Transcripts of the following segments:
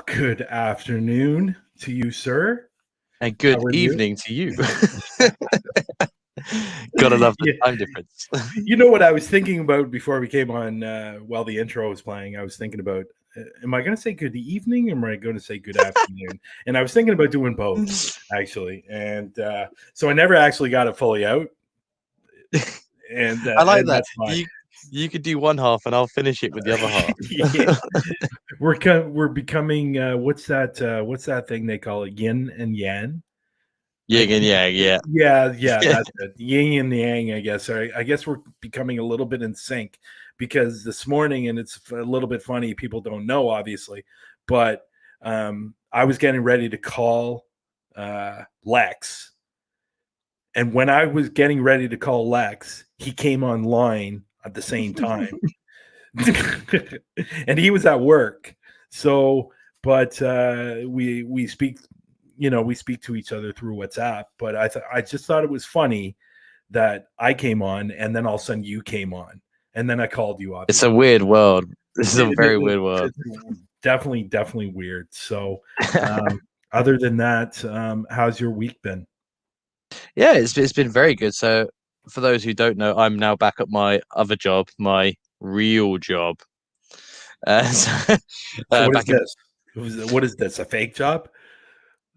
Good afternoon to you, sir. And How good are you? evening to you. Gotta love the Yeah, time difference. you know what I was thinking about before we came on while the intro was playing? I was thinking about, am I going to say good evening or am I going to say good afternoon? And I was thinking about doing both, actually. And so I never actually got it fully out. I like And that. that's fine. You could do one half and I'll finish it with the other half. Yeah. We're becoming what's that thing they call it, yin and yang? Yin and yang, yeah. Yeah, that's it. Yin and yang, I guess. I guess we're becoming a little bit in sync because this morning, and it's a little bit funny, people don't know, obviously, but I was getting ready to call Lex. And when I was getting ready to call Lex, he came online at the same time. And he was at work. So, but we speak, we speak to each other through WhatsApp. But I just thought it was funny that I came on, and then all of a sudden you came on, and then I called you. It's Obviously, a weird world. This is a very weird world. it's definitely weird. So, other than that, how's your week been? Yeah, it's been very good. So for those who don't know, I'm now back at my other job, my real job. So, So, what is back in this? What is this? A fake job?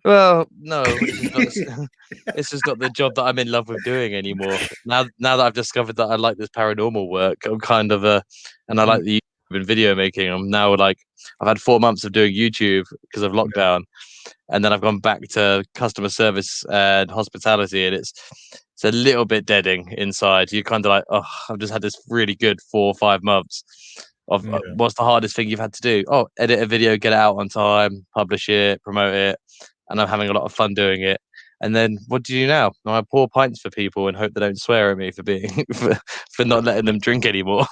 Well, no, this is not the job that I'm in love with doing anymore. Now that I've discovered that I like this paranormal work, I'm kind of and I like the YouTube and video making. I'm now like, I've had 4 months of doing YouTube because of lockdown, and then I've gone back to customer service and hospitality, and it's a little bit deading inside. You're kind of like, oh, I've just had this really good 4 or 5 months of Yeah. what's the hardest thing you've had to do? Oh, edit a video, get it out on time, publish it, promote it, and I'm having a lot of fun doing it. And then what do you do now? I pour pints for people and hope they don't swear at me for being for not letting them drink anymore.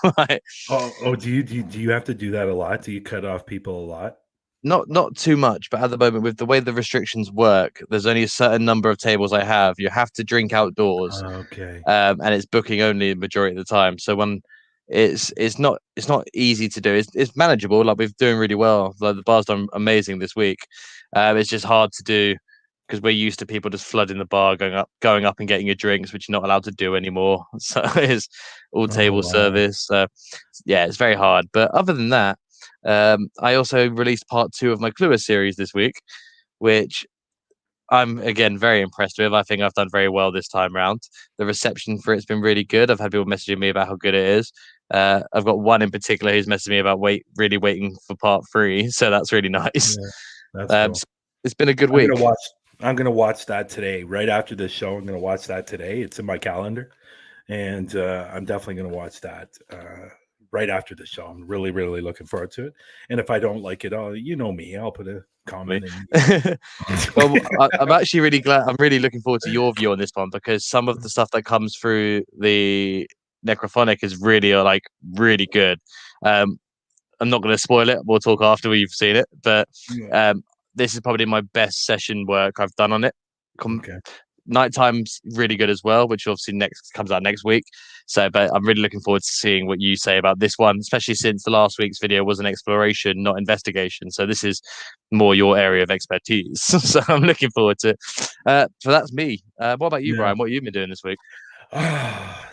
Oh, do you have to do that a lot? Do you cut off people a lot? Not too much, but at the moment, with the way the restrictions work, there's only a certain number of tables I have. You have to drink outdoors, Okay. and it's booking only the majority of the time. So when it's not easy to do. It's manageable. Like we're doing really well. Like the bar's done amazing this week. It's just hard to do because we're used to people just flooding the bar, going up and getting your drinks, which you're not allowed to do anymore. So it's all Oh, table wow. service. So yeah, it's very hard. But other than that, I also released part 2 of my Clue series this week, which I'm again very impressed with. I think I've done very well this time round. The reception for it's been really good. I've had people messaging me about how good it is. I've got one in particular who's messaging me about really waiting for part 3, so that's really nice. Yeah, that's Um, cool. it's been a good I'm gonna week. watch. I'm gonna watch that today. Right after this show, I'm gonna watch that today. It's in my calendar, and I'm definitely gonna watch that right after the show. I'm really looking forward to it. And if I don't like it, you know me, I'll put a Me. comment in. Well, I'm actually really glad. I'm really looking forward to your view on this one because some of the stuff that comes through the necrophonic is really like really good. Um, I'm not going to spoil it. We'll talk after we've seen it, but Yeah. this is probably my best session work I've done on it. Okay. Nighttime's really good as well, which obviously next comes out next week. So, but I'm really looking forward to seeing what you say about this one, especially since the last week's video was an exploration, not investigation. So this is more your area of expertise. So I'm looking forward to it. So that's me. What about you, Yeah. Brian? What have you been doing this week?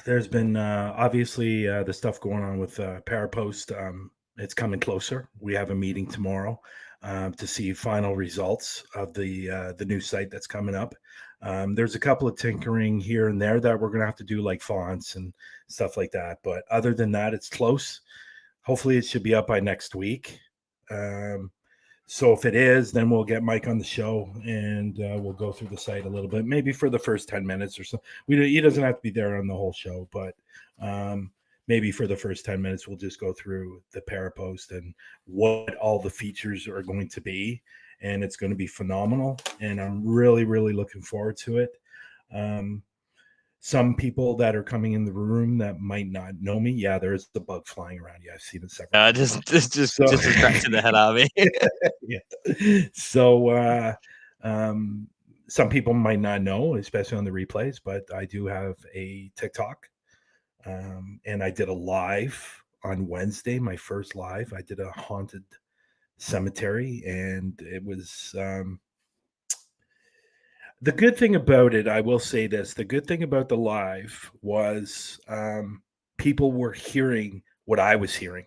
There's been obviously the stuff going on with Parapost. It's coming closer. We have a meeting tomorrow to see final results of the new site that's coming up. There's a couple of tinkering here and there that we're gonna have to do, like fonts and stuff like that. But other than that, it's close. Hopefully, it should be up by next week. Um, so if it is, then we'll get Mike on the show and we'll go through the site a little bit, maybe for the first 10 minutes or so. He doesn't have to be there on the whole show, but maybe for the first 10 minutes, we'll just go through the Parapost and what all the features are going to be. And it's going to be phenomenal. And I'm really looking forward to it. Some people that are coming in the room that might not know me, yeah, there is the bug flying around. Yeah, I've seen it several times. So, Just distracting the hell out of me. yeah. So some people might not know, especially on the replays, but I do have a TikTok, and I did a live on Wednesday, my first live. I did a haunted cemetery, and it was the good thing about it. I will say this: the good thing about the live was people were hearing what I was hearing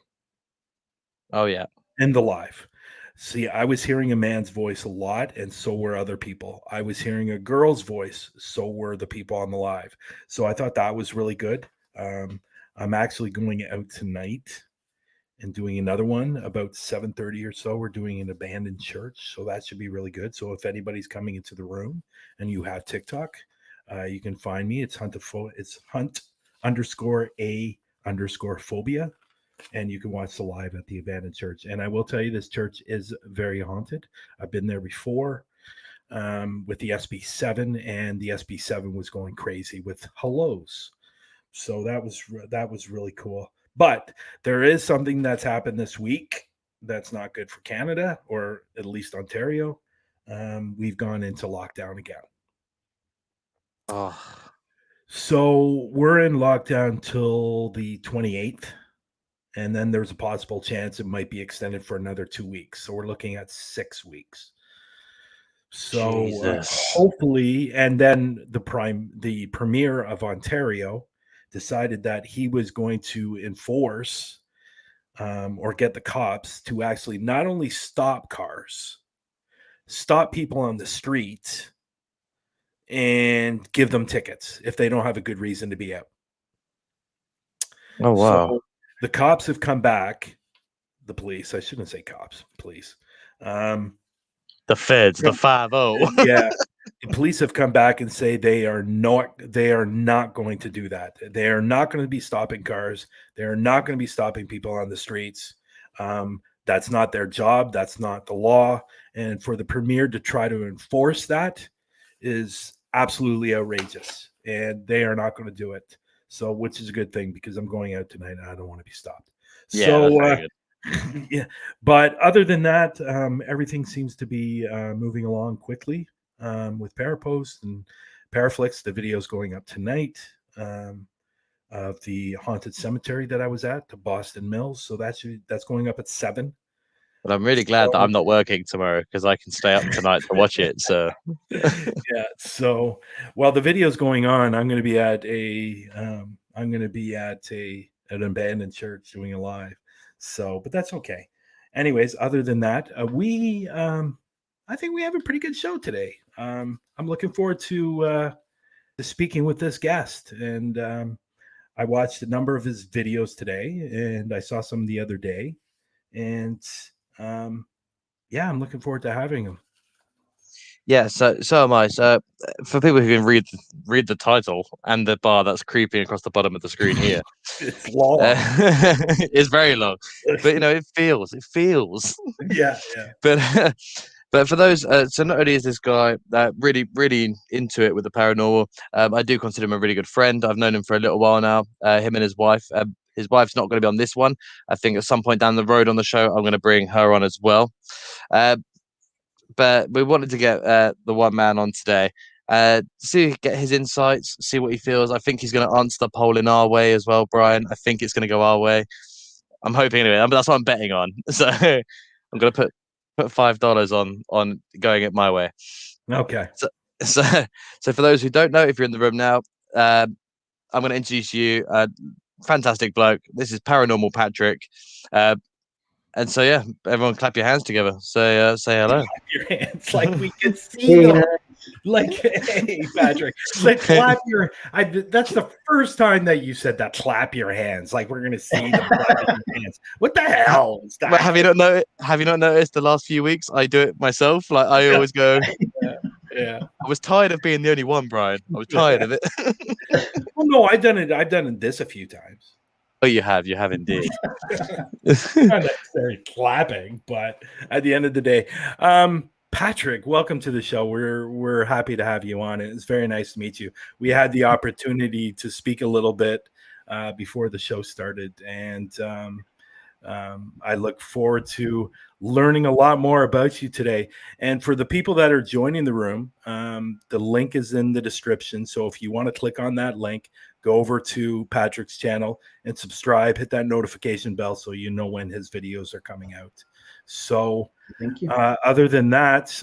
Oh yeah. in the live. See, I was hearing a man's voice a lot, and so were other people. I was hearing a girl's voice, so were the people on the live. So I thought that was really good. I'm actually going out tonight and doing another one about 7:30 or so. We're doing an abandoned church, so that should be really good. So if anybody's coming into the room and you have TikTok, you can find me. It's hunt_a_phobia, and you can watch the live at the abandoned church. And I will tell you, this church is very haunted. I've been there before with the SB7, and the SB7 was going crazy with hellos. So that was really cool. But there is something that's happened this week that's not good for Canada, or at least Ontario. We've gone into lockdown again. Oh, So we're in lockdown till the 28th. And then there's a possible chance it might be extended for another 2 weeks. So we're looking at 6 weeks. So Jesus. hopefully, and then the premier of Ontario decided that he was going to enforce or get the cops to actually not only stop cars, stop people on the street, and give them tickets if they don't have a good reason to be out. Oh wow. So the cops have come back. The police, I shouldn't say cops, police. The feds, the 5-0. Yeah. The police have come back and say they are not going to do that. They are not going to be stopping cars. They are not going to be stopping people on the streets. That's not their job. That's not the law. And for the premier to try to enforce that is absolutely outrageous. And they are not going to do it. So, which is a good thing, because I'm going out tonight and I don't want to be stopped. Yeah, So, that's very good. yeah, but other than that, everything seems to be moving along quickly with Parapost and Paraflix. The video's going up tonight of the haunted cemetery that I was at, the Boston Mills. So that's going up at 7. But I'm really glad that I'm not working tomorrow, because I can stay up tonight to watch it. So yeah. So while the video's going on, I'm going to be at an abandoned church doing a live. So, but that's okay. Anyways, other than that, I think we have a pretty good show today. I'm looking forward to speaking with this guest, and I watched a number of his videos today, and I saw some the other day, and yeah, I'm looking forward to having him. yeah, so am I. So for people who can read the title and the bar that's creeping across the bottom of the screen here, It's long. it's very long, but it feels. Yeah. But for those, so not only is this guy really, really into it with the paranormal, I do consider him a really good friend. I've known him for a little while now. Him and his wife. His wife's not going to be on this one. I think at some point down the road on the show, I'm going to bring her on as well. But we wanted to get the one man on today. Get his insights, see what he feels. I think he's going to answer the poll in our way as well, Brian. I think it's going to go our way. I'm hoping anyway. That's what I'm betting on. So I'm going to put $5 on going it my way. Okay. So for those who don't know, if you're in the room now, I'm going to introduce you. Fantastic bloke. This is Paranormal Patrick. And so yeah, everyone clap your hands together. Say hello. Clap your hands like we can see them. Like, hey, Patrick. Like, clap your. That's the first time that you said that. Clap your hands. Like, we're gonna see them clapping your hands. What the hell is that? But have you not noticed the last few weeks I do it myself? Like I always go. Yeah. I was tired of being the only one, Brian. I was tired of it. Well, no, I've done this a few times. Oh, you have indeed. Not necessarily clapping, but at the end of the day, Patrick, welcome to the show. We're happy to have you on. It's very nice to meet you. We had the opportunity to speak a little bit before the show started, and I look forward to learning a lot more about you today. And for the people that are joining the room, the link is in the description. So if you want to click on that link, go over to Patrick's channel and subscribe, hit that notification bell so you know when his videos are coming out. So Thank you. other than that,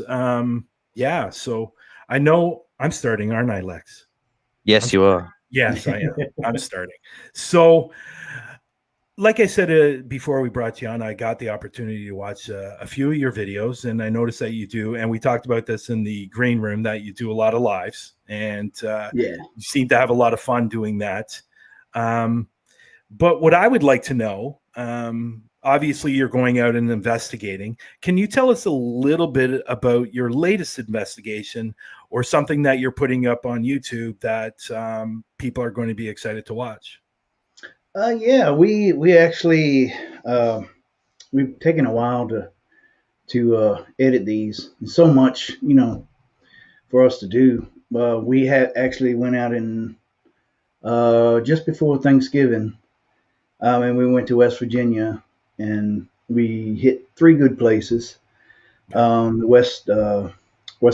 yeah. So I know I'm starting, aren't I, Lex? Yes, you are. Yes, I am. I'm starting. So, like I said before we brought you on, I got the opportunity to watch a few of your videos, and I noticed that you do. And we talked about this in the green room that you do a lot of lives, and Yeah. you seem to have a lot of fun doing that. But what I would like to know, obviously, you're going out and investigating. Can you tell us a little bit about your latest investigation or something that you're putting up on YouTube that people are going to be excited to watch? Yeah, we actually we've taken a while to edit these. There's so much, for us to do. We had actually went out in just before Thanksgiving, and we went to West Virginia, and we hit 3 good places. The West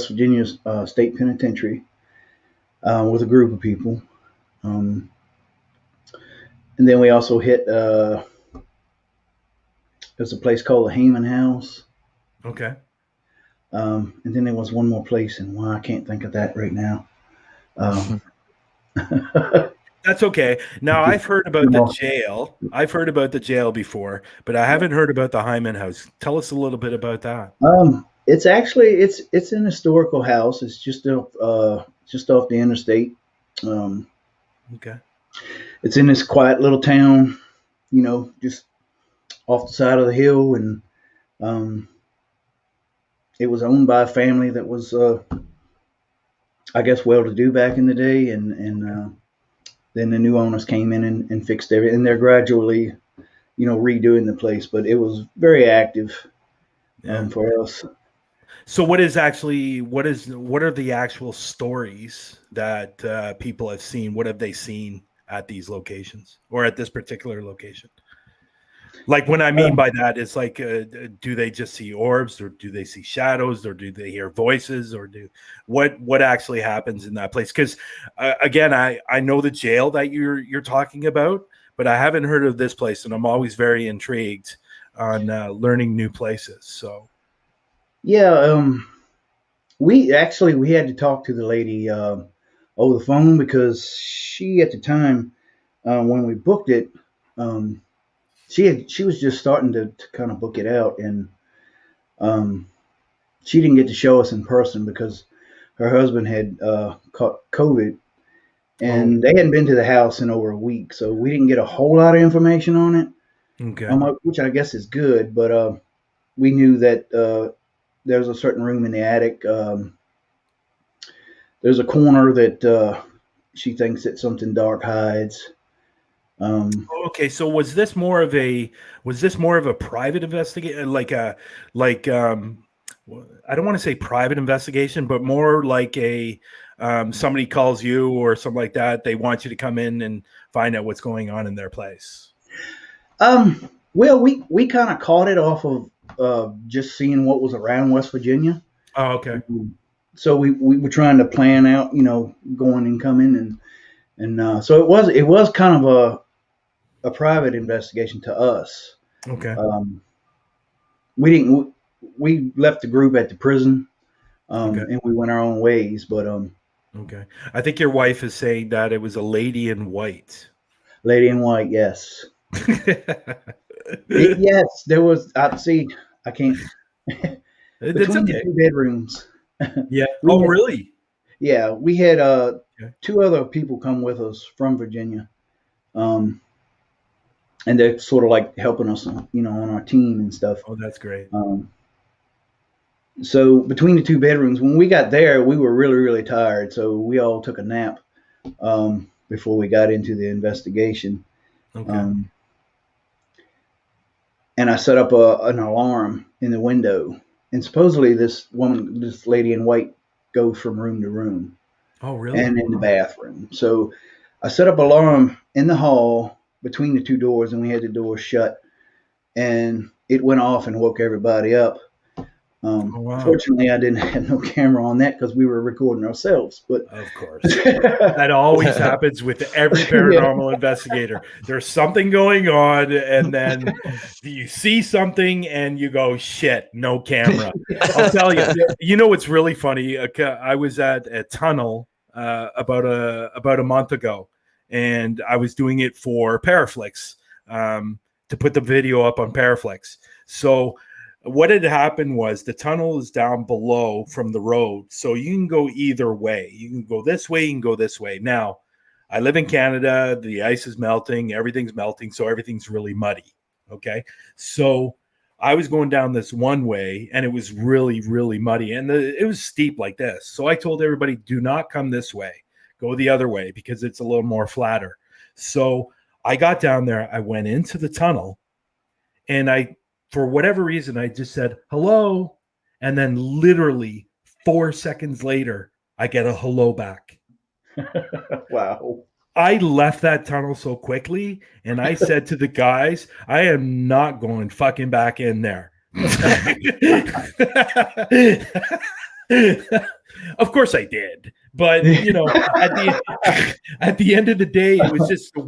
Virginia State Penitentiary with a group of people, and then we also hit. There's a place called the Heyman House. Okay. And then there was one more place, and I can't think of that right now. That's okay. Now, I've heard about the jail. I've heard about the jail before, but I haven't heard about the Hyman House. Tell us a little bit about that. It's actually it's an historical house. It's just off the interstate. Okay. It's in this quiet little town, just off the side of the hill, and it was owned by a family that was, I guess, well-to-do back in the day, and then the new owners came in and fixed everything. And they're gradually, redoing the place, but it was very active for us. So what are the actual stories that people have seen? What have they seen at these locations or at this particular location? Like, when I mean by that, it's like, do they just see orbs, or do they see shadows, or do they hear voices, or what actually happens in that place? Because again, I know the jail that you're talking about, but I haven't heard of this place, and I'm always very intrigued on learning new places. So yeah, we had to talk to the lady over the phone, because she, at the time when we booked it, she was just starting to kind of book it out, and she didn't get to show us in person because her husband had caught COVID, and they hadn't been to the house in over a week, so we didn't get a whole lot of information on it. Okay. Which I guess is good, but we knew that there's a certain room in the attic. There's a corner that she thinks that something dark hides. Okay, so was this more of a private investigation, I don't want to say private investigation, but more like a somebody calls you or something like that. They want you to come in and find out what's going on in their place. Well, we kind of caught it off of just seeing what was around West Virginia. Oh, okay. So we were trying to plan out, going and coming, and so it was kind of a private investigation to us. Okay. We left the group at the prison, Okay. and we went our own ways. But okay, I think your wife is saying that it was a lady in white. Lady in white, yes. Yes, there was. I can't. Between the 2 bedrooms. Yeah. Really? Yeah, we had 2 other people come with us from Virginia, and they're sort of like helping us, on our team and stuff. Oh, that's great. So between the 2 bedrooms, when we got there, we were really, really tired, so we all took a nap before we got into the investigation. Okay. And I set up an alarm in the window, and supposedly this lady in white, goes from room to room. Oh, really? And in the bathroom. So I set up an alarm in the hall between the 2 doors, and we had the doors shut, and it went off and woke everybody up. Oh, wow. Fortunately, I didn't have no camera on that because we were recording ourselves. But of course, that always happens with every paranormal investigator. There's something going on, and then you see something, and you go, "Shit, no camera." I'll tell you. You know what's really funny? I was at a tunnel about a month ago, and I was doing it for Paraflix to put the video up on Paraflix. So what had happened was the tunnel is down below from the road, so you can go either way. You can go this way, you can go this way. Now, I live in Canada. The ice is melting. Everything's melting, so everything's really muddy. Okay, so I was going down this one way, and it was really, really muddy, and it was steep like this. So I told everybody, do not come this way. Go the other way because it's a little more flatter. So I got down there. I went into the tunnel, and for whatever reason, I just said, hello. And then literally 4 seconds later, I get a hello back. Wow. I left that tunnel so quickly, and I said to the guys, I am not going fucking back in there. Of course I did. But, you know, at the end of the day, it was just the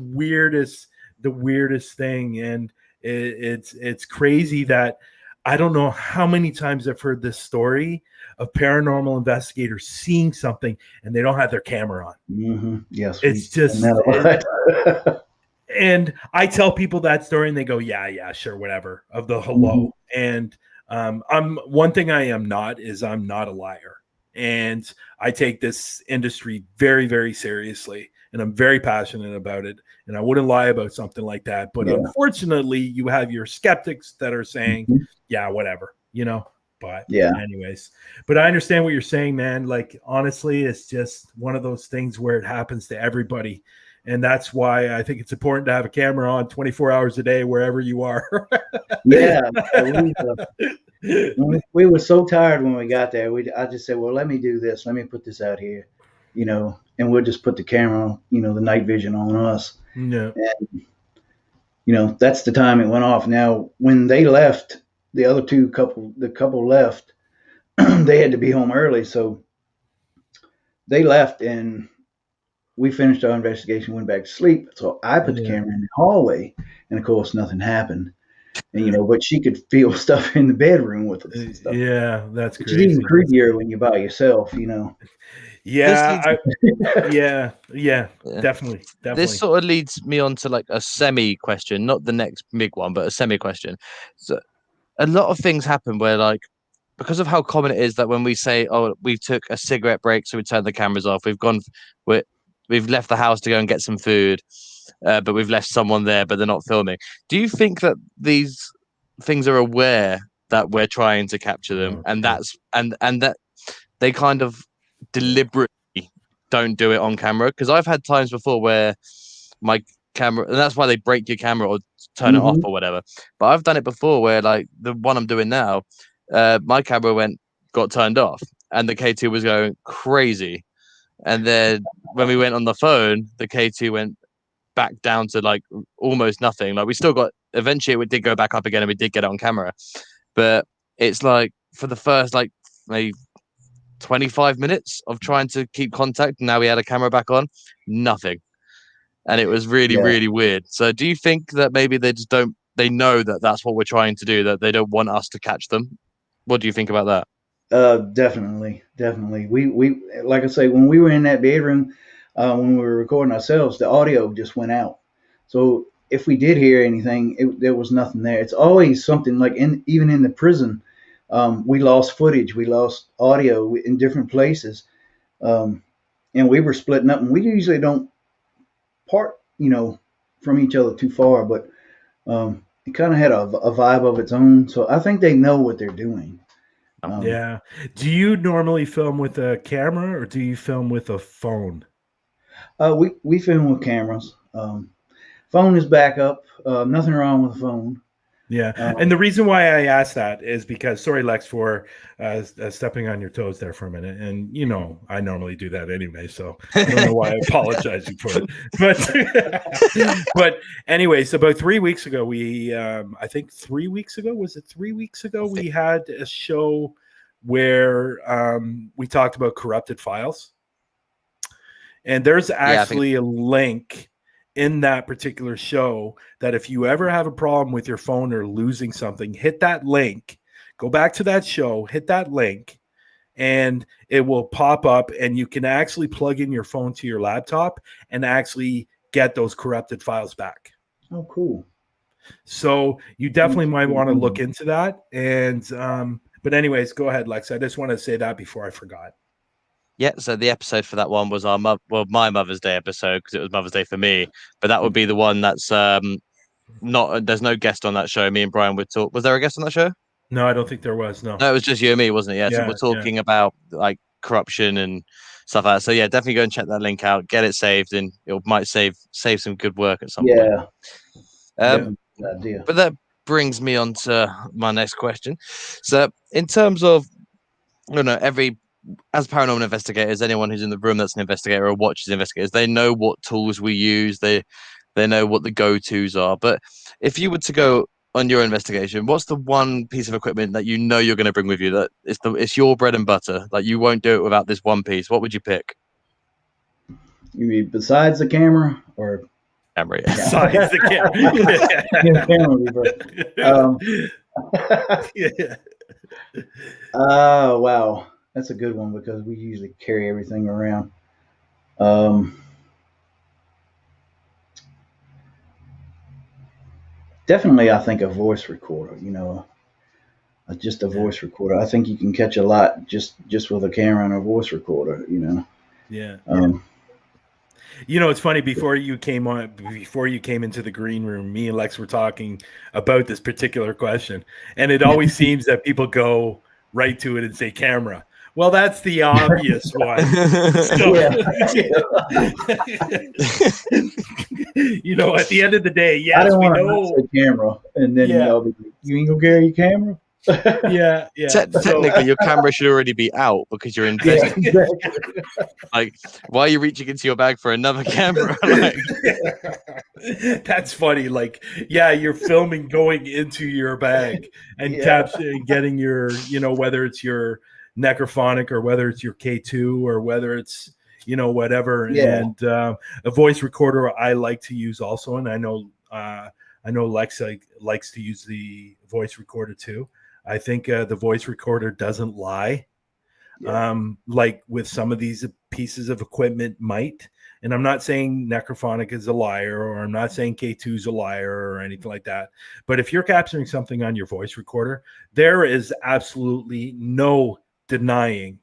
weirdest thing. And it's crazy that I don't know how many times I've heard this story of paranormal investigators seeing something and they don't have their camera on. Mm-hmm. Yes, it's just, and I tell people that story and they go, yeah, sure, whatever, of the hello. Mm-hmm. And one thing I am not is I'm not a liar, and I take this industry very, very seriously. And I'm very passionate about it. And I wouldn't lie about something like that. But unfortunately, you have your skeptics that are saying, yeah, whatever, you know. But anyways, but I understand what you're saying, man. Like, honestly, it's just one of those things where it happens to everybody. And that's why I think it's important to have a camera on 24 hours a day, wherever you are. We were so tired when we got there. I just said, well, let me do this. Let me put this out here, you know, and we'll just put the camera, you know, the night vision on us. Yeah. And, you know, that's the time it went off. Now, when they left, the couple left, they had to be home early. So they left and we finished our investigation, went back to sleep. So I put the camera in the hallway, and of course nothing happened. And, you know, but she could feel stuff in the bedroom with us and stuff. Yeah, that's crazy. It's even creepier when you're by yourself, you know. Yeah, definitely. This sort of leads me on to like a semi question, not the next big one, but a semi question. So a lot of things happen where, like, because of how common it is that when we say, oh, we took a cigarette break, so we turned the cameras off, we've left the house to go and get some food, but we've left someone there, but they're not filming. Do you think that these things are aware that we're trying to capture them, and that they kind of deliberately don't do it on camera? Because I've had times before where my camera, and that's why they break your camera or turn it off or whatever, but I've done it before where, like the one I'm doing now, my camera got turned off and the K2 was going crazy, and then when we went on the phone, the K2 went back down to like almost nothing. Like, we still got, eventually it did go back up again and we did get it on camera, but it's like for the first like maybe 25 minutes of trying to keep contact, and now we had a camera back on, nothing. And it was really, really weird. So do you think that maybe they know that that's what we're trying to do, that they don't want us to catch them? What do you think about that? Definitely. We like I say, when we were in that bedroom, when we were recording ourselves, the audio just went out. So if we did hear anything, there was nothing there. It's always something like even in the prison. We lost footage, we lost audio in different places, and we were splitting up. And we usually don't part, you know, from each other too far, but it kind of had a vibe of its own. So I think they know what they're doing. Yeah. Do you normally film with a camera or do you film with a phone? We film with cameras. Phone is backup. Nothing wrong with the phone. Yeah. And the reason why I asked that is because, sorry, Lex, for stepping on your toes there for a minute. And, you know, I normally do that anyway, so I don't know why I apologize for it. But anyways, about 3 weeks ago, I think 3 weeks ago, was it 3 weeks ago? We had a show where we talked about corrupted files. And there's actually a link in that particular show that if you ever have a problem with your phone or losing something, hit that link, go back to that show, hit that link, and it will pop up, and you can actually plug in your phone to your laptop and actually get those corrupted files back. Oh, cool. So you definitely might want to look into that. And but anyways, go ahead, Lex. I just want to say that before I forgot. Yeah, so the episode for that one was my Mother's Day episode, because it was Mother's Day for me. But that would be the one that's not. There's no guest on that show. Me and Brian would talk. Was there a guest on that show? No, I don't think there was. No, it was just you and me, wasn't it? Yeah. So we're talking about like corruption and stuff like that. So yeah, definitely go and check that link out. Get it saved, and it might save some good work at some point. Yeah. Good idea. But that brings me on to my next question. So in terms of, as paranormal investigators, anyone who's in the room that's an investigator or watches investigators, they know what tools we use. They know what the go-tos are. But if you were to go on your investigation, what's the one piece of equipment that you know you're going to bring with you that it's your bread and butter? Like, you won't do it without this one piece. What would you pick? You mean besides the camera or camera? Yeah. Besides the camera. Yeah. Wow. That's a good one, because we usually carry everything around. Definitely, I think a voice recorder, just a voice recorder. I think you can catch a lot just with a camera and a voice recorder, Yeah. It's funny, before you came into the green room, me and Lex were talking about this particular question, and it always seems that people go right to it and say camera. Well, that's the obvious one. So, at the end of the day, yes, I don't we want know to say camera, and then you ain't gonna carry your camera. Yeah. Technically, your camera should already be out because you're investing. Exactly. Like, why are you reaching into your bag for another camera? That's funny. Like, you're filming going into your bag and capturing, getting your, whether it's your necrophonic or whether it's your K2 or whether it's, whatever. Yeah. And a voice recorder I like to use also, and I know Lex likes to use the voice recorder too. I think the voice recorder doesn't lie, like with some of these pieces of equipment might. And I'm not saying necrophonic is a liar, or I'm not saying K2 is a liar or anything like that. But if you're capturing something on your voice recorder, there is absolutely no denying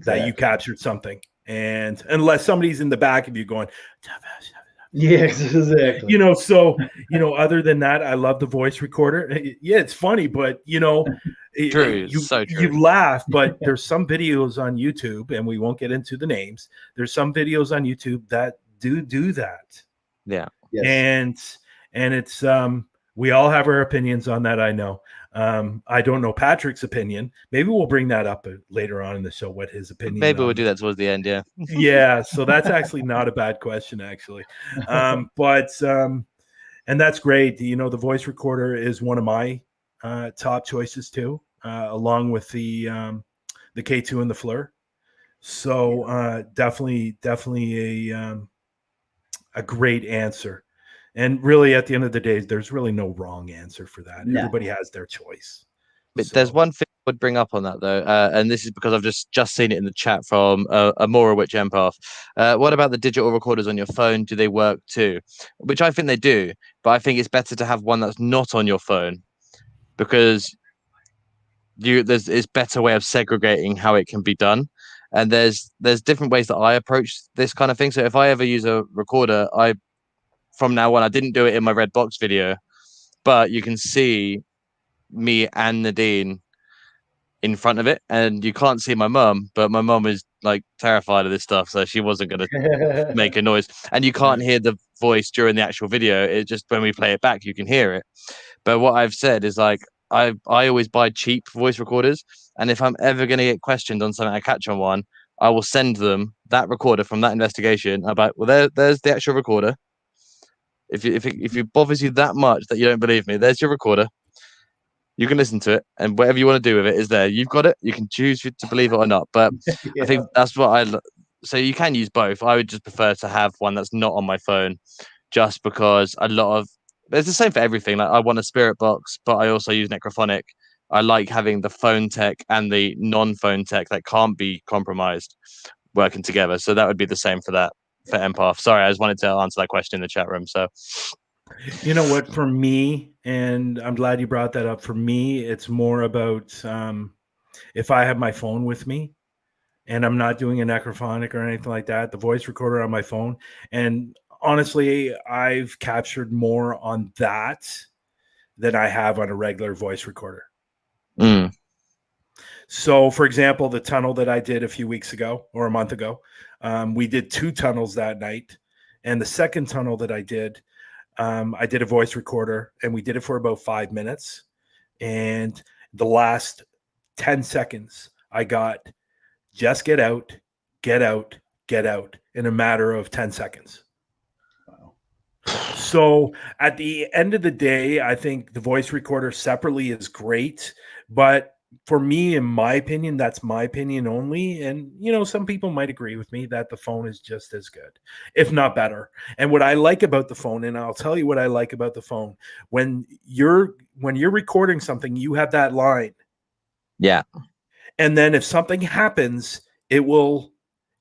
that you captured something. And unless somebody's in the back of you going, yes, exactly. So, other than that, I love the voice recorder. Yeah, it's funny, but True. So true. You laugh, but there's some videos on YouTube, and we won't get into the names. There's some videos on YouTube that do that. Yeah. Yes. And it's we all have our opinions on that. I know. I don't know Patrick's opinion. Maybe we'll bring that up later on in the show, what his opinion. Maybe we'll do that towards the end. Yeah. Yeah. So that's actually not a bad question, actually. But and that's great. The voice recorder is one of my top choices too, along with the K2 and the FLIR. So definitely a great answer. And really, at the end of the day, there's really no wrong answer for that. No. Everybody has their choice. But there's one thing I would bring up on that, though, and this is because I've just seen it in the chat from Amora Witch Empath. What about the digital recorders on your phone? Do they work too? Which I think they do, but I think it's better to have one that's not on your phone, because there's better way of segregating how it can be done. And there's different ways that I approach this kind of thing. So if I ever use a recorder, from now on, I didn't do it in my red box video, but you can see me and Nadine in front of it, and you can't see my mum, but my mum is like terrified of this stuff, so she wasn't going to make a noise. And you can't hear the voice during the actual video. It just, when we play it back, you can hear it. But what I've said is, like, I always buy cheap voice recorders, and if I'm ever going to get questioned on something I catch on one, I will send them that recorder from that investigation. About, well, there's the actual recorder. If it bothers you that much that you don't believe me, there's your recorder. You can listen to it, and whatever you want to do with it is there. You've got it. You can choose to believe it or not. But Yeah. I think that's what so you can use both. I would just prefer to have one that's not on my phone, just because it's the same for everything. Like I want a spirit box, but I also use Necrophonic. I like having the phone tech and the non-phone tech that can't be compromised working together. So that would be the same for that for Empath. Sorry, I just wanted to answer that question in the chat room. So You know what, for me, and I'm glad you brought that up. For me, it's more about if I have my phone with me and I'm not doing a Necrophonic or anything like that, the voice recorder on my phone. And honestly, I've captured more on that than I have on a regular voice recorder. So, for example, the tunnel that I did a few weeks ago or a month ago, we did 2 tunnels that night. And the second tunnel that I did a voice recorder, and we did it for about 5 minutes. And the last 10 seconds, I got just get out, get out, get out in a matter of 10 seconds. Wow. So at the end of the day, I think the voice recorder separately is great, but for me, in my opinion, that's my opinion only. And, you know, some people might agree with me that the phone is just as good, if not better. And what I like about the phone, and I'll tell you what I like about the phone, when you're recording something, you have that line. Yeah. And then if something happens, it will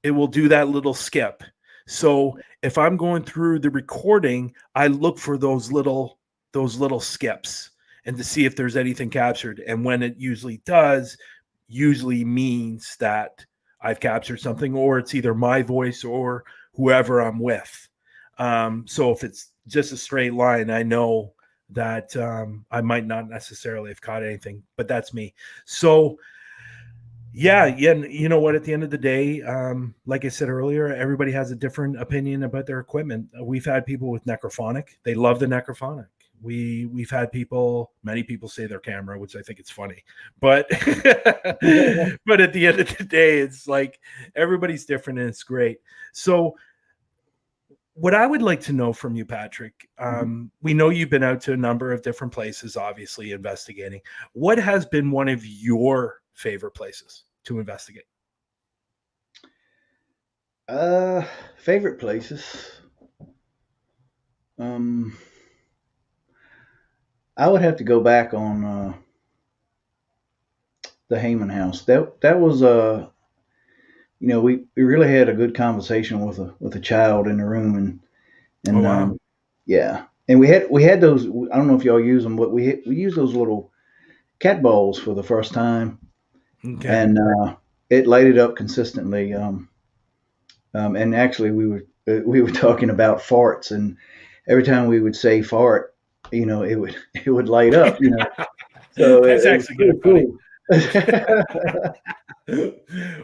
do that little skip. So if I'm going through the recording, I look for those little skips and to see if there's anything captured. And when it usually does, usually means that I've captured something, or it's either my voice or whoever I'm with. So if it's just a straight line, I know that I might not necessarily have caught anything, but that's me. So yeah, you know what? At the end of the day, like I said earlier, everybody has a different opinion about their equipment. We've had people with Necrophonic; they love the Necrophonic. We've had many people say their camera, which I think it's funny, but but at the end of the day, it's like everybody's different and it's great. So what I would like to know from you, Patrick, we know you've been out to a number of different places, obviously investigating. What has been one of your favorite places to investigate? Favorite places. I would have to go back on the Heyman house. That was you know, we really had a good conversation with a child in the room, and Oh, wow. yeah, and we had those. I don't know if y'all use them, but we used those little cat balls for the first time, Okay. and it lighted up consistently. And actually, we were talking about farts, and every time we would say fart, you know, it would light up, you know. So That's it was actually kind pretty of funny.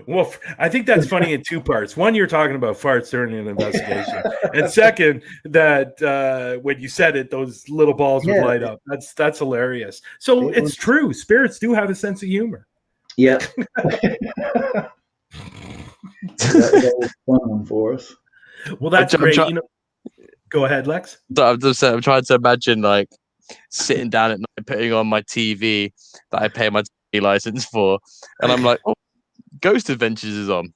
Well, I think that's funny in 2 parts. One, you're talking about farts during an investigation, and second, that when you said it, those little balls would light up. That's hilarious. So it's true. Spirits do have a sense of humor. Yeah. that was a fun one for us. Well, that's great. You know, go ahead, Lex. I'm trying to imagine like sitting down at night, putting on my TV that I pay my TV license for, and I'm like, oh, Ghost Adventures is on,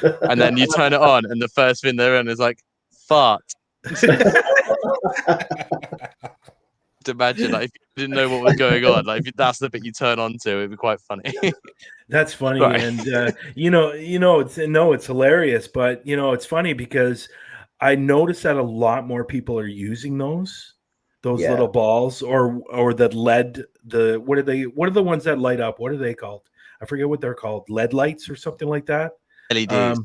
and then you turn it on, and the first thing they're in is like fart. To imagine, like, if you didn't know what was going on, like if that's the bit you turn on to, it'd be quite funny. That's funny. Sorry. And it's hilarious, but you know, it's funny because I noticed that a lot more people are using those little balls or the LED, what are the ones that light up? What are they called? I forget what they're called. LED lights or something like that. LEDs.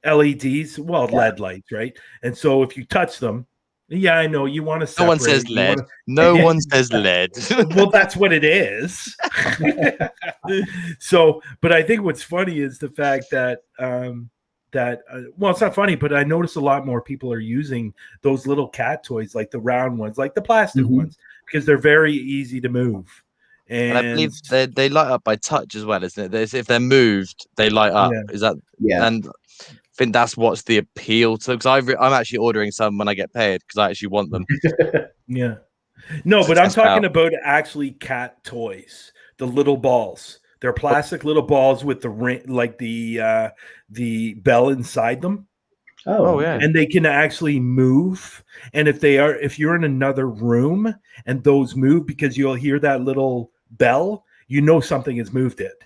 LEDs. Well, LED lights, right? And so if you touch them, yeah, I know you want to separate. No one says LED. No one says LED. Well, that's what it is. So, but I think what's funny is the fact that well, it's not funny, but I notice a lot more people are using those little cat toys, like the round ones, like the plastic ones, because they're very easy to move. And I believe they light up by touch as well, isn't it? If they're moved, they light up. Yeah. Is that? Yeah. And I think that's what's the appeal to. Because I'm actually ordering some when I get paid because I actually want them. Yeah. No, but I'm test out. talking about actually cat toys, the little balls. They're plastic little balls with the ring, like the bell inside them, Oh yeah. and they can actually move. And if you're in another room and those move, because you'll hear that little bell, you know something has moved it.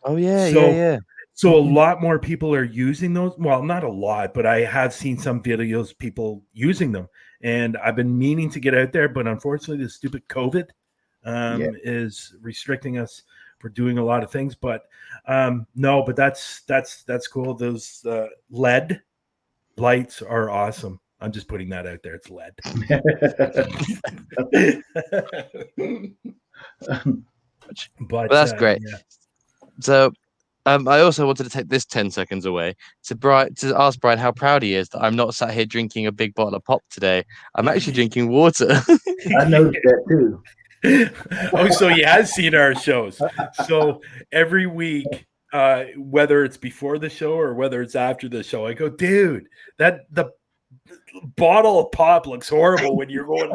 Oh yeah, So, yeah. So a lot more people are using those. Well, not a lot, but I have seen some videos people using them, and I've been meaning to get out there, but unfortunately, the stupid COVID is restricting us for doing a lot of things. But no, but that's cool. Those LED lights are awesome. I'm just putting that out there. It's LED. But that's great. Yeah. So I also wanted to take this 10 seconds away to ask Brian how proud he is that I'm not sat here drinking a big bottle of pop today. I'm actually drinking water. I noticed that too. Oh, so he has seen our shows. So every week, whether it's before the show or whether it's after the show, I go, dude, the bottle of pop looks horrible when you're going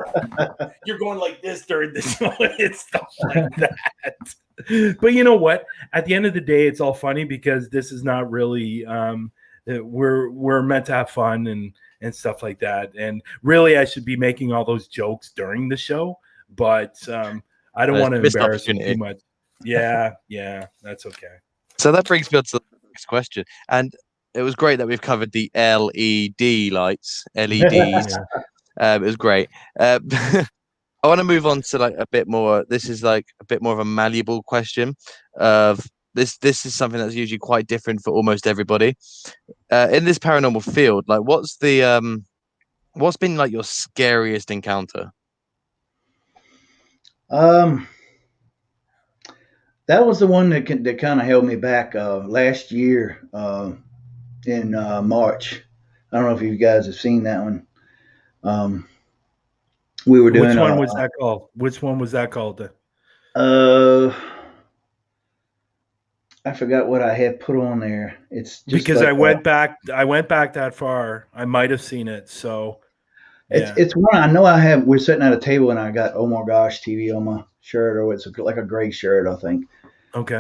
like this during the show and stuff like that. But you know what? At the end of the day, it's all funny because this is not really we're meant to have fun and stuff like that. And really, I should be making all those jokes during the show, but I don't want to embarrass him too much. Yeah, that's okay. So that brings me on to the next question. And it was great that we've covered the LED lights, LEDs. It was great. I want to move on to like a bit more. This is like a bit more of a malleable question. Of this is something that's usually quite different for almost everybody in this paranormal field. Like, what's been like your scariest encounter? That was the one that kind of held me back last year in March. I don't know if you guys have seen that one. We were doing. Which one was that called? Which one was that called? I forgot what I had put on there. It's just because like, I went back that far. I might have seen it. So it's one I know I have. We're sitting at a table and I got Oh My Gosh TV on my shirt, or it's like a gray shirt, I think. Okay.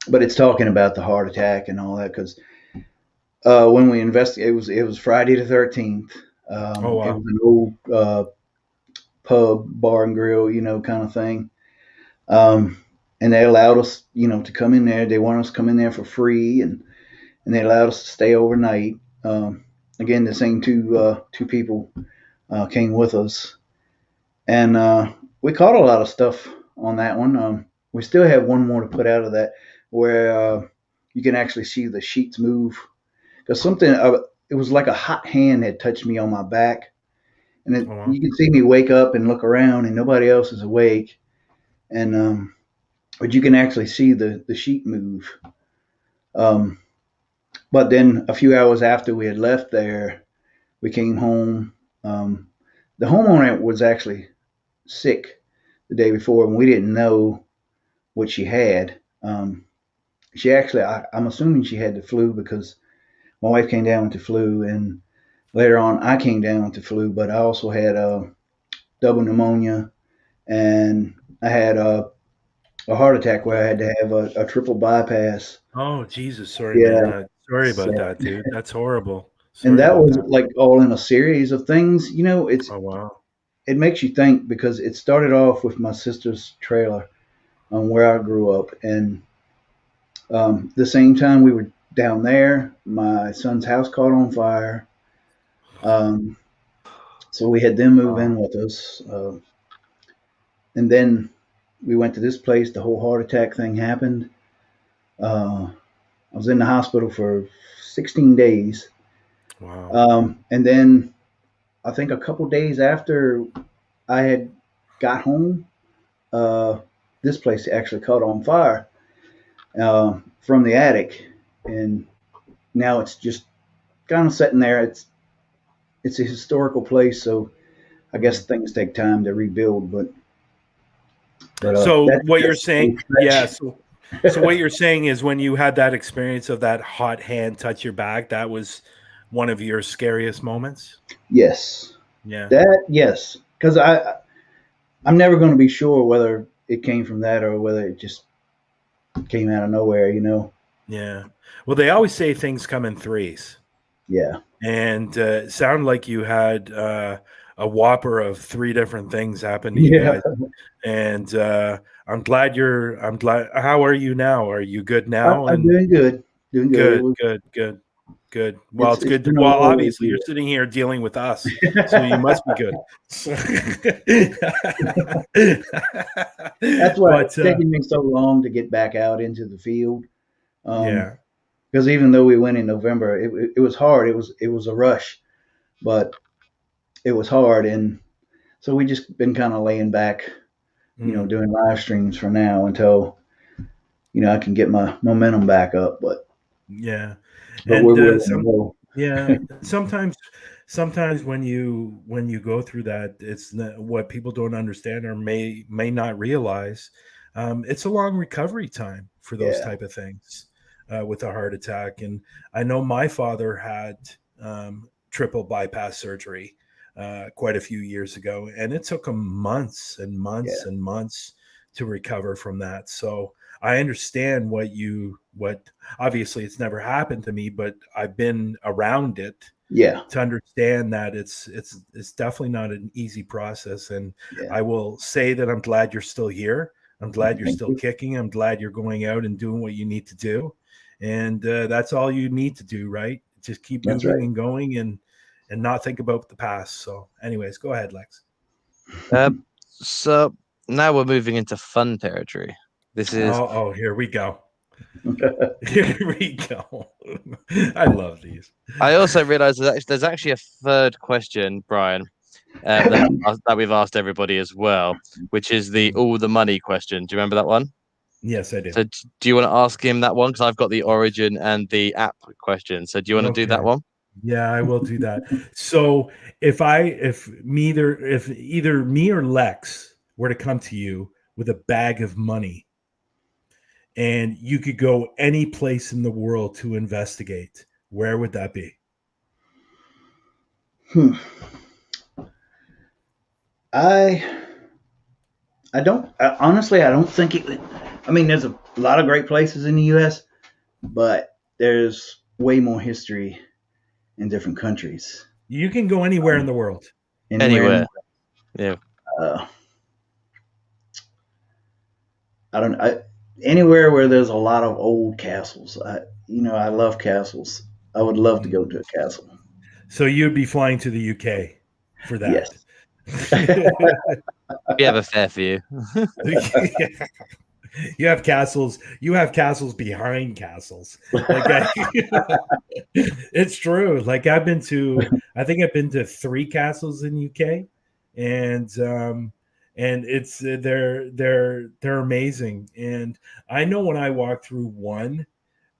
But it's talking about the heart attack and all that because when we investigated, it was Friday the 13th. Oh wow. It was an old pub, bar and grill, kind of thing. And they allowed us, to come in there. They wanted us to come in there for free, and they allowed us to stay overnight. Again, the same two people came with us, and we caught a lot of stuff on that one. We still have one more to put out of that, where you can actually see the sheets move. Because it was like a hot hand had touched me on my back, and you can see me wake up and look around, and nobody else is awake, and but you can actually see the sheet move. But then a few hours after we had left there, we came home. The homeowner was actually sick the day before, and we didn't know what she had. She actually, I'm assuming she had the flu because my wife came down with the flu, and later on I came down with the flu, but I also had double pneumonia, and I had a heart attack where I had to have a triple bypass. Oh, Jesus. Sorry, man. Sorry about that, dude. That's horrible. Sorry and that was that. like all in a series of things. It's Oh, wow. It makes you think because it started off with my sister's trailer where I grew up. And the same time we were down there, my son's house caught on fire. So we had them move in with us. And then we went to this place. The whole heart attack thing happened. I was in the hospital for 16 days. Wow. And then I think a couple days after I had got home, this place actually caught on fire from the attic, and now it's just kind of sitting there. It's a historical place, so I guess things take time to rebuild. But so what you're saying, yeah. So what you're saying is when you had that experience of that hot hand touch your back, that was one of your scariest moments? Yes. Yeah. Yes. because I'm never going to be sure whether it came from that or whether it just came out of nowhere. Yeah. Well, they always say things come in threes. Yeah. And it sounded like you had a whopper of 3 different things happen to you Yeah. guys. And I'm glad. How are you now? Are you good now? I'm doing good. Doing good. Good. Well, it's good. been a Well, whirlwind obviously, you're year. sitting here dealing with us, so you must be good. That's why But it's taken me so long to get back out into the field. yeah, Because even though we went in November, it was hard. It was a rush, but it was hard, and so we just been kind of laying back, doing live streams for now until I can get my momentum back up. But yeah, we're and willing to go. yeah, sometimes when you go through that, it's what people don't understand or may not realize. It's a long recovery time for those Yeah. type of things with a heart attack. And I know my father had triple bypass surgery quite a few years ago, and it took him months and months Yeah. and months to recover from that. So I understand what obviously it's never happened to me, but I've been around it Yeah. to understand that it's definitely not an easy process. And Yeah. I will say that I'm glad you're still here. I'm glad you're Thank still you. kicking. I'm glad you're going out and doing what you need to do. And that's all you need to do, right? Just keep That's moving right. and going and not think about the past. So anyways, go ahead, Lex. So now we're moving into fun territory. This is Oh, here we go. Here we go. I love these. I also realized there's actually a third question, Brian, that we've asked everybody as well, which is the all the money question. Do you remember that one? Yes, I do. So do you want to ask him that one? Because I've got the origin and the app question. So do you want to do that one? Yeah, I will do that. So if either me or Lex were to come to you with a bag of money and you could go any place in the world to investigate, where would that be? Honestly, I don't think it. I mean, there's a lot of great places in the U.S., but there's way more history in different countries. You can go anywhere in the world. Anywhere. Yeah. I don't. Anywhere where there's a lot of old castles. I love castles. I would love to go to a castle. So you'd be flying to the UK for that. Yes. We have a fair few. You have castles. You have castles behind castles. It's true. Like I think I've been to 3 castles in UK, and it's they're amazing. And I know when I walked through one,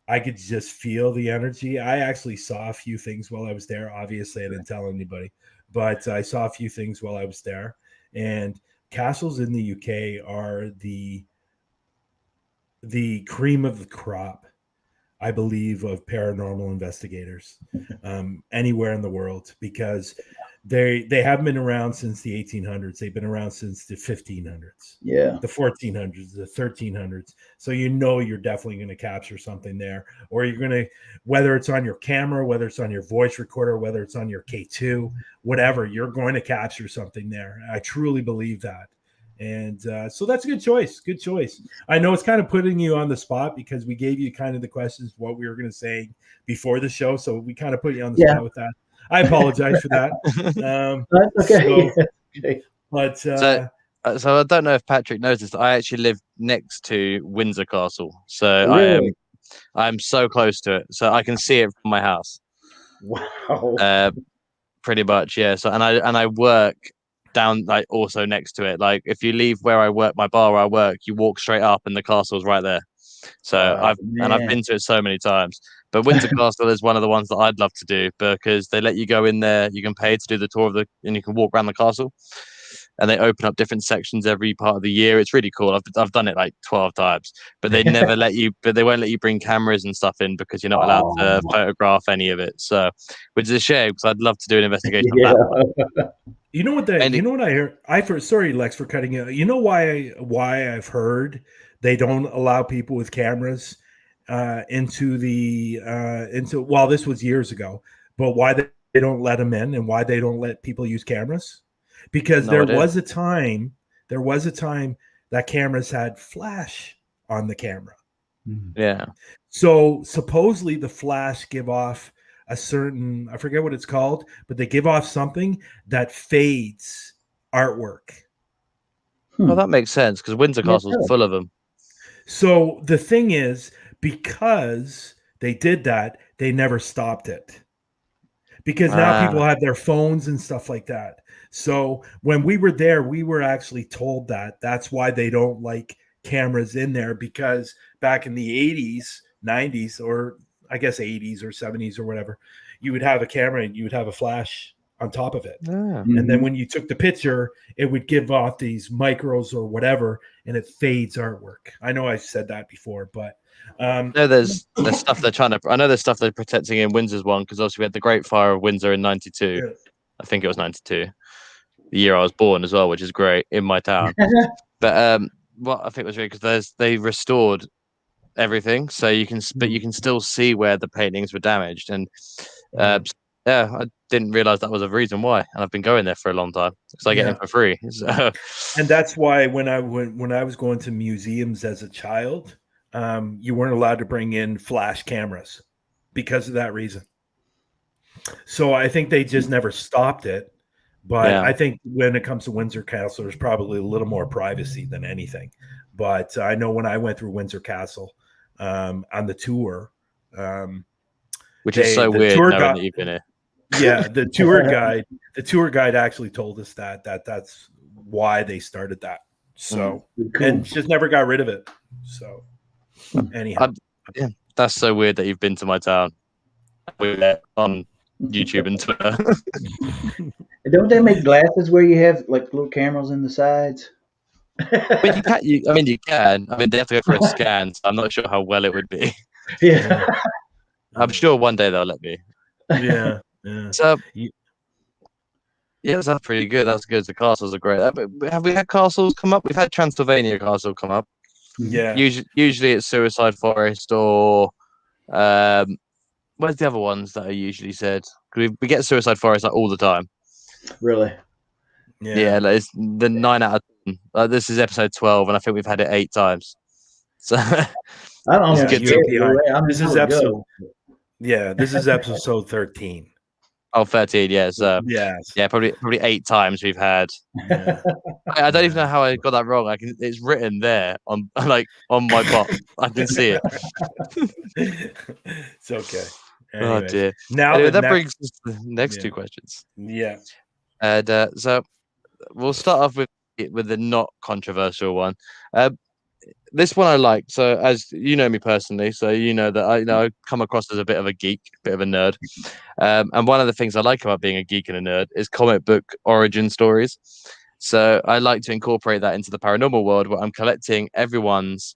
I could just feel the energy. I actually saw a few things while I was there. Obviously, I didn't tell anybody, but I saw a few things while I was there. And castles in the UK are the cream of the crop, I believe, of paranormal investigators anywhere in the world, because they haven't been around since the 1800s. They've been around since the 1500s, Yeah. the 1400s, the 1300s. So you're definitely going to capture something there, or you're going to, whether it's on your camera, whether it's on your voice recorder, whether it's on your K2, whatever, you're going to capture something there. I truly believe that. And so that's a good choice. Good choice. I know it's kind of putting you on the spot because we gave you kind of the questions, what we were going to say before the show. So we kind of put you on the spot with that. I apologize for that. That's okay. Okay. But so I don't know if Patrick noticed, I actually live next to Windsor Castle. So Really? I'm so close to it. So I can see it from my house. Wow. Pretty much, yeah. So and I work down like also next to it. Like if you leave where I work, my bar where I work, you walk straight up and the castle's right there. So I've been to it so many times. But Windsor Castle is one of the ones that I'd love to do because they let you go in there. You can pay to do the tour and you can walk around the castle. and they open up different sections every part of the year. It's really cool. I've done it like 12 times, but they never let you. But they won't let you bring cameras and stuff in because you're not allowed to photograph any of it. So, which is a shame because I'd love to do an investigation of that one. You know what you know what I heard? Sorry, Lex, for cutting you. You know why I've heard they don't allow people with cameras into this was years ago, but why they don't let them in and why they don't let people use cameras? Because there was a time that cameras had flash on the camera. Yeah. So supposedly the flash give off a certain, I forget what it's called, but they give off something that fades artwork. Well, that makes sense because Windsor Castle is full of them. So the thing is, because they did that, they never stopped it. Because now people have their phones and stuff like that. So when we were there, we were actually told that that's why they don't like cameras in there, because back in the 80s, 90s, or I guess 80s or 70s or whatever, you would have a camera and you would have a flash on top of it. And then when you took the picture, it would give off these micros or whatever, and it fades artwork. I know I said that before, but no, there's stuff they're trying to. I know there's stuff they're protecting in Windsor's one, because obviously we had the Great Fire of Windsor in '92. Yeah. I think it was '92, the year I was born as well, which is great in my town. But what I think was really, because they restored everything, so you can still see where the paintings were damaged, and yeah, I didn't realize that was a reason why, and I've been going there for a long time because I get in for free. So. And that's why when I was going to museums as a child, you weren't allowed to bring in flash cameras because of that reason. So I think they just never stopped it. But I think when it comes to Windsor Castle, there's probably a little more privacy than anything. But I know when I went through Windsor Castle on the tour, which is so weird knowing that you've been here. Yeah, the tour guide actually told us that's why they started that. So and just never got rid of it. So anyhow, that's so weird that you've been to my town. We're on YouTube and Twitter. Don't they make glasses where you have like little cameras in the sides? But you can. I mean, they have to go for a scan, so I'm not sure how well it would be. Yeah. I'm sure one day they'll let me. Yeah. So, that's pretty good. That's good. The castles are great. Have we had castles come up? We've had Transylvania Castle come up. Yeah. Usually it's Suicide Forest or where's the other ones that are usually said? We get Suicide Forest like all the time. Really? Yeah, like it's the 9 out of 10. This is episode 12, and I think we've had it 8 times. So I don't know. This is episode. Yeah, this is episode 13. Oh, 13, yes. Yes. Yeah, probably 8 times we've had. Yeah. I don't even know how I got that wrong. It's written there on my box. I can see it. It's okay. Anyways, oh dear. Now that brings us to the next 2 questions. Yeah. And so we'll start off with the not controversial one. This one I like. So, as you know me personally, so you know that I come across as a bit of a geek, a bit of a nerd. And one of the things I like about being a geek and a nerd is comic book origin stories. So I like to incorporate that into the paranormal world, where I'm collecting everyone's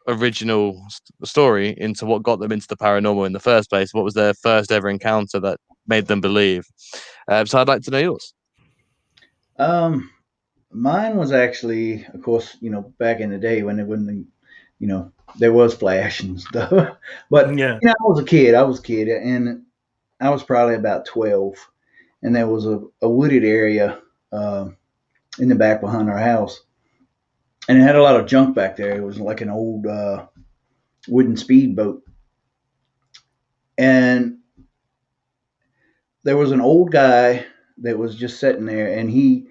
original story into what got them into the paranormal in the first place. What was their first ever encounter that made them believe? So I'd like to know yours. Mine was actually, of course, back in the day when it wouldn't, there was flash and stuff. But I was a kid, and I was probably about 12, and there was a wooded area in the back behind our house, and it had a lot of junk back there. It was like an old wooden speedboat, and there was an old guy that was just sitting there, and he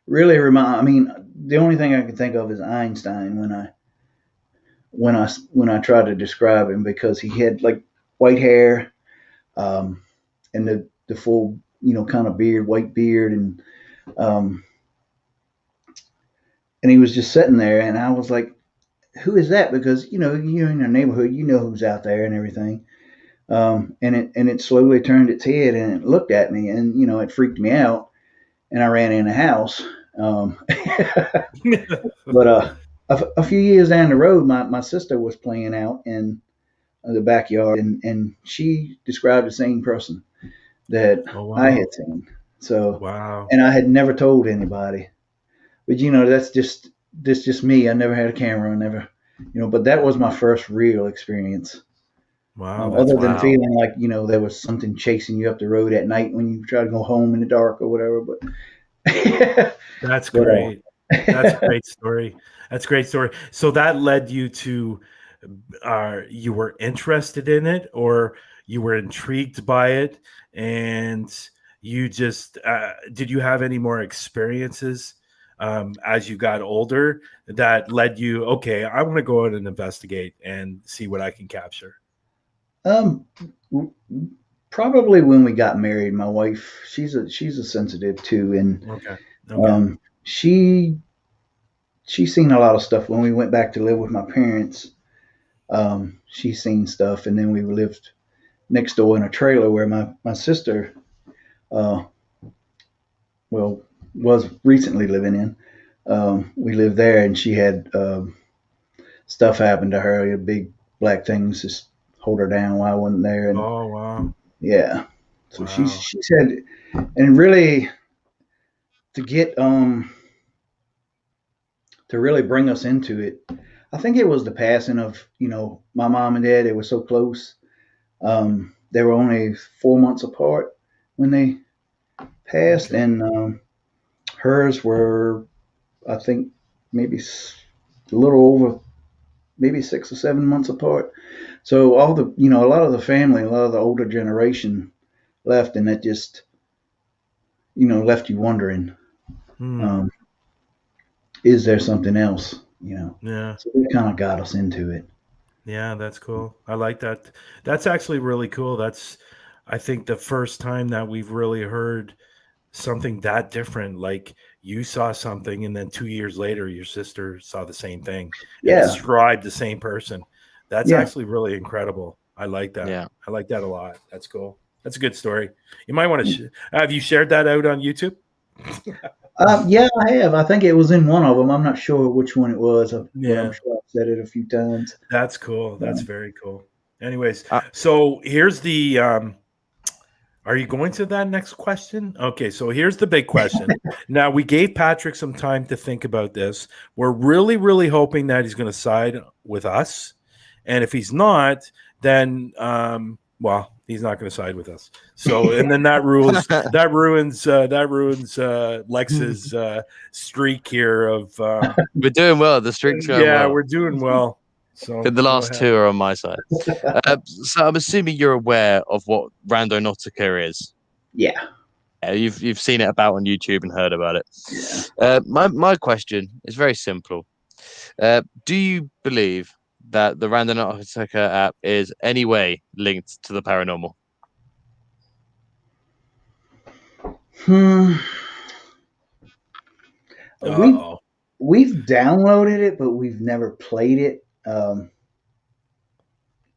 really the only thing I can think of is Einstein when I try to describe him, because he had like white hair, and the full, kind of beard, white beard, and he was just sitting there, and I was like, who is that? Because, you're in your neighborhood, who's out there and everything. And it slowly turned its head and it looked at me, and, it freaked me out. And I ran in the house, Um, but a few years down the road, my sister was playing out in the backyard, and she described the same person that Oh I wow. had seen. So, Wow. and I had never told anybody. But that's just me. I never had a camera. I never, But that was my first real experience. Wow, that's Other than Wow. cool. feeling like there was something chasing you up the road at night when you try to go home in the dark or whatever. But That's but great. That's a great story. That's a great story. So that led you to you were interested in it, or you were intrigued by it, and you just did you have any more experiences as you got older that led you, okay, I want to go out and investigate and see what I can capture? um, w- probably when we got married, my wife, she's a sensitive too, and Okay. Okay. she she's seen a lot of stuff. When we went back to live with my parents, she's seen stuff, and then we lived next door in a trailer where my sister, uh, well, was recently living in. We lived there, and she had stuff happen to her. Big black things just hold her down while I wasn't there, and Oh wow. yeah. So Wow. she's had, and really to get to really bring us into it, I think it was the passing of my mom and dad. They were so close. They were only 4 months apart when they passed, Okay. and hers were, I think, maybe a little over, maybe 6 or 7 months apart. So all a lot of the family, a lot of the older generation left, and that just, left you wondering, Hmm. um, is there something else? Yeah. So it kind of got us into it. Yeah, that's cool. I like that. That's actually really cool. That's, I think, the first time that we've really heard something that different. Like you saw something, and then 2 years later, your sister saw the same thing and Yeah, described the same person. That's yeah. actually really incredible. I like that. Yeah. I like that a lot. That's cool. That's a good story. You might want to have you shared that out on YouTube? Yeah, I have. I think it was in one of them. I'm not sure which one it was, but I'm Yeah. sure I've said it a few times. That's cool. That's Um, very cool. Anyways, Uh, so here's the are you going to that next question? Okay, so here's the big question. Now, we gave Patrick some time to think about this. We're really, really hoping that he's going to side with us. And if he's not, then, well, he's not going to side with us. So, and then that ruins Lex's streak here of, We're doing well. The streak's going yeah, well. we're doing well. So The go last ahead. two are on my side. So I'm assuming you're aware of what Rundonautica is. yeah, You've seen it about on YouTube and heard about it. yeah. My question is very simple. Do you believe that the Rundonautica app is any way linked to the paranormal? Hmm. We've Uh-oh. we've downloaded it, but we've never played it.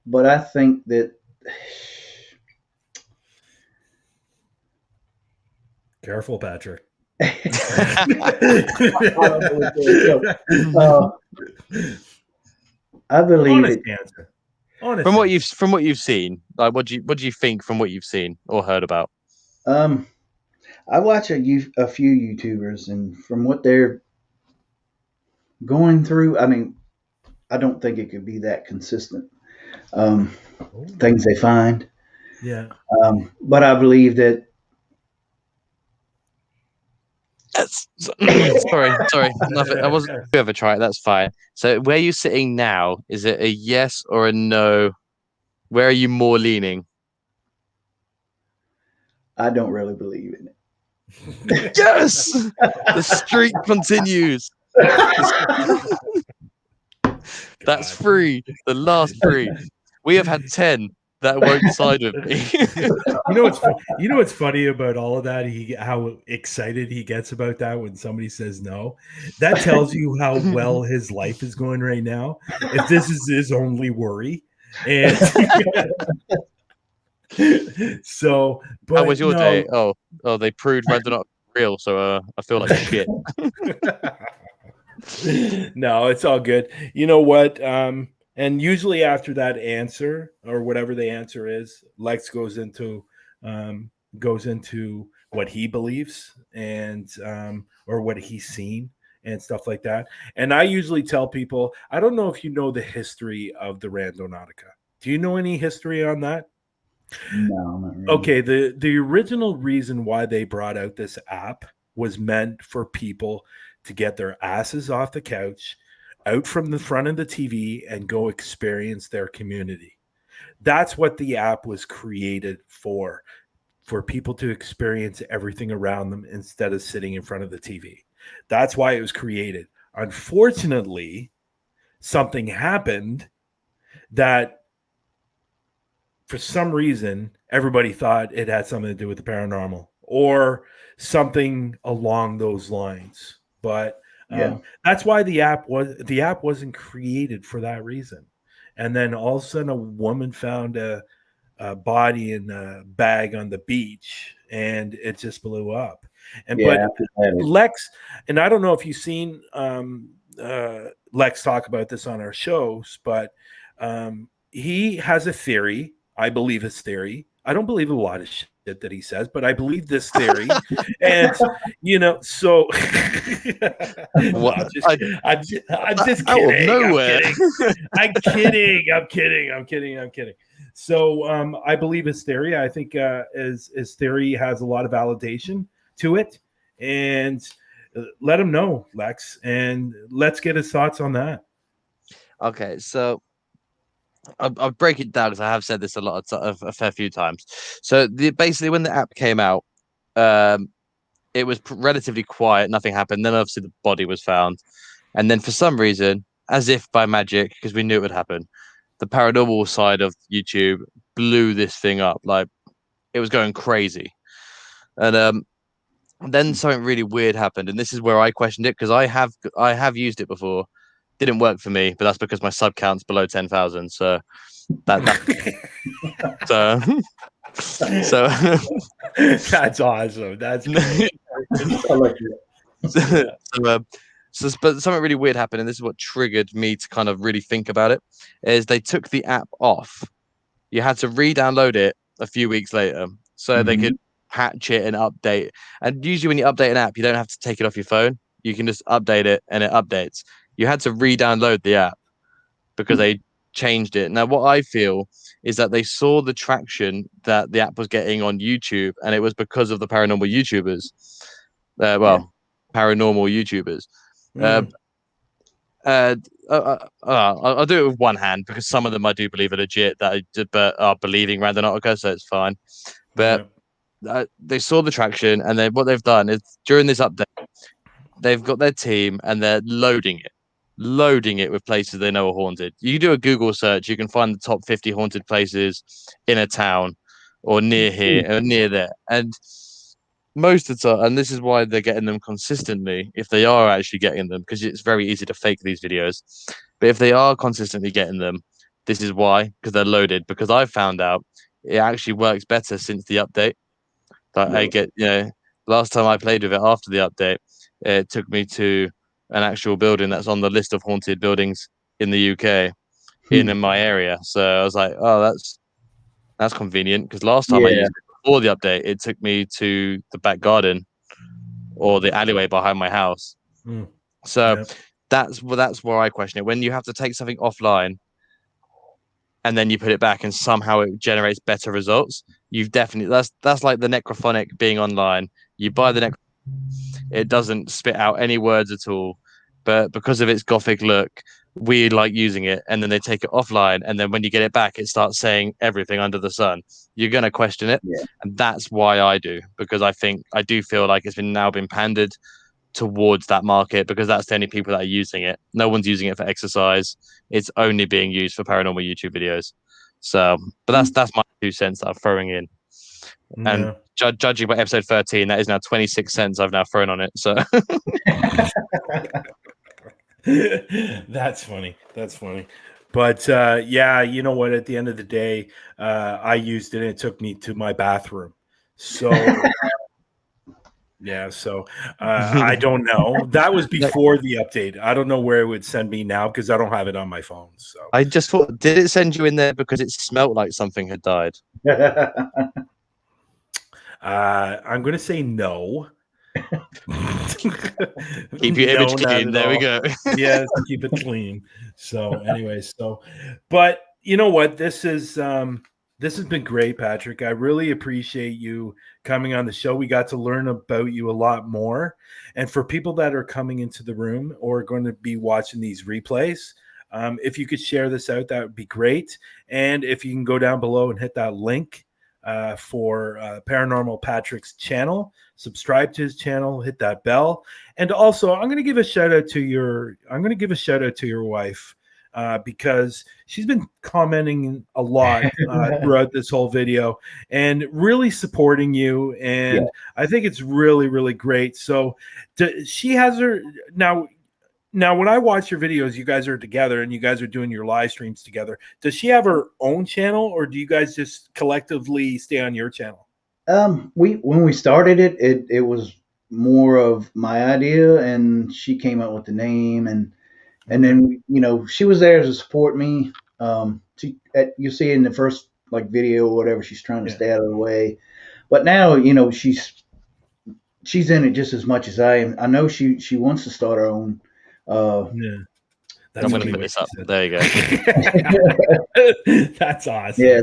But I think that Careful, Patrick. uh, I believe Honest it. answer. Honest From what answer. you've seen, like what do you think from what you've seen or heard about? Um, I watch a few YouTubers, and from what they're going through, I mean, I don't think it could be that consistent. Um, Oh, Things they find, yeah. but I believe that. Sorry, nothing. I wasn't. You ever try it? That's fine. So, where you sitting now? Is it a yes or a no? Where are you more leaning? I don't really believe in it. Yes, the streak continues. That's God. 3. The last 3. We have had 10 that won't side with me. You know what's funny about all of that? How excited he gets about that when somebody says no. That tells you how well his life is going right now. If this is his only worry, and so, How but was your no, day? Oh, they proved Random real, so I feel like shit. No, it's all good. You know what? And usually after that answer or whatever the answer is, Lex um, goes into what he believes and or what he's seen and stuff like that. And I usually tell people, I don't know if you know the history of the Rundonautica. Do you know any history on that? No, not really. Okay, the original reason why they brought out this app was meant for people to get their asses off the couch, out from the front of the TV, and go experience their community. That's what the app was created for people to experience everything around them instead of sitting in front of the TV. That's why it was created. Unfortunately, something happened that for some reason, everybody thought it had something to do with the paranormal or something along those lines. But that's why the app wasn't created for that reason. And then all of a sudden, a woman found a body in a bag on the beach, and it just blew up. And but Lex, and I don't know if you've seen Lex talk about this on our shows, but he has a theory. I believe his theory. I don't believe a lot of shit that he says, but I believe this theory. And so What? I'm just Out of kidding. nowhere. I'm kidding. So I believe his theory. I think his theory has a lot of validation to it. And let him know, Lex, and let's get his thoughts on that. Okay, so I'll break it down because I have said this a fair few times. So basically, when the app came out, it was relatively quiet. Nothing happened. Then obviously the body was found, and then for some reason, as if by magic, because we knew it would happen, the paranormal side of YouTube blew this thing up. Like it was going crazy, and then something really weird happened, and this is where I questioned it because I have used it before. Didn't work for me, but that's because my sub count's below 10,000. So so That's awesome. That's great. I like it. but something really weird happened, and this is what triggered me to kind of really think about it. Is they took the app off. You had to re-download it a few weeks later, so they could patch it and update. And usually, when you update an app, you don't have to take it off your phone. You can just update it, and it updates. You had to re-download the app because they changed it. Now, what I feel is that they saw the traction that the app was getting on YouTube, and it was because of the paranormal YouTubers. Paranormal YouTubers. I'll do it with one hand because some of them I do believe are legit but are believing Rundonautica, so it's fine. But they saw the traction, and what they've done is during this update, they've got their team and they're loading it with places they know are haunted. You do a Google search, you can find the top 50 haunted places in a town or near here or near there. And most of the time, and this is why they're getting them consistently, if they are actually getting them, because it's very easy to fake these videos. But if they are consistently getting them, this is why, because they're loaded. Because I've found out it actually works better since the update. Like I get, last time I played with it after the update, it took me to an actual building that's on the list of haunted buildings in the UK in my area. So I was like, oh, that's convenient, because last time I used it before the update, it took me to the back garden or the alleyway behind my house. So that's where I question it. When you have to take something offline and then you put it back and somehow it generates better results, you've definitely that's like the necrophonic being online. You buy the it doesn't spit out any words at all, but because of its gothic look, we like using it. And then they take it offline, and then when you get it back, it starts saying everything under the sun. You're going to question it, and that's why I do, because I do feel like it's now been pandered towards that market, because that's the only people that are using it. No one's using it for exercise. It's only being used for paranormal YouTube videos. So, but that's my 2 cents that I'm throwing in. And judging by episode 13, that is now 26 cents I've now thrown on it. So That's funny. But you know what? At the end of the day, I used it and it took me to my bathroom. So Yeah, so I don't know. That was before the update. I don't know where it would send me now because I don't have it on my phone. So I just thought, did it send you in there because it smelt like something had died? I'm going to say no. Keep your image No, not clean. at There we all. go. Yes, keep it clean. So, anyways, but you know what? This has been great, Patrick. I really appreciate you coming on the show. We got to learn about you a lot more. And for people that are coming into the room or going to be watching these replays, if you could share this out, that would be great. And if you can go down below and hit that link for Paranormal Patrick's channel, subscribe to his channel, hit that bell. And also, I'm going to give a shout out to your wife. Because she's been commenting a lot throughout this whole video and really supporting you. And I think it's really, really great. So she has her now. When I watch your videos, you guys are together and you guys are doing your live streams together. Does she have her own channel or do you guys just collectively stay on your channel? When we started it was more of my idea, and she came up with the name, and then she was there to support me. You see in the first video or whatever, she's trying to stay out of the way, but now she's in it just as much as I am. I know she wants to start her own. I'm going to put this up. There you go. That's awesome. Yeah,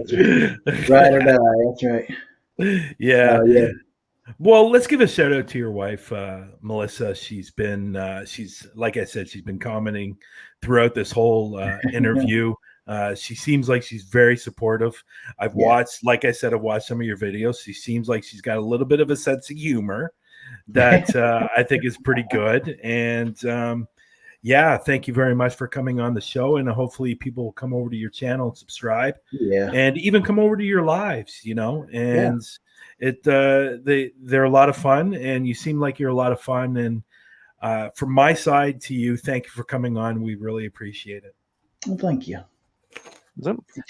right or die. That's right. Yeah. Well, let's give a shout out to your wife, Melissa. She's like I said, she's been commenting throughout this whole interview. She seems like she's very supportive. I've watched some of your videos. She seems like she's got a little bit of a sense of humor that I think is pretty good. And thank you very much for coming on the show. And hopefully people will come over to your channel and subscribe. Yeah. And even come over to your lives, and they're a lot of fun, and you seem like you're a lot of fun. And from my side to you, thank you for coming on. We really appreciate it. Well, thank you.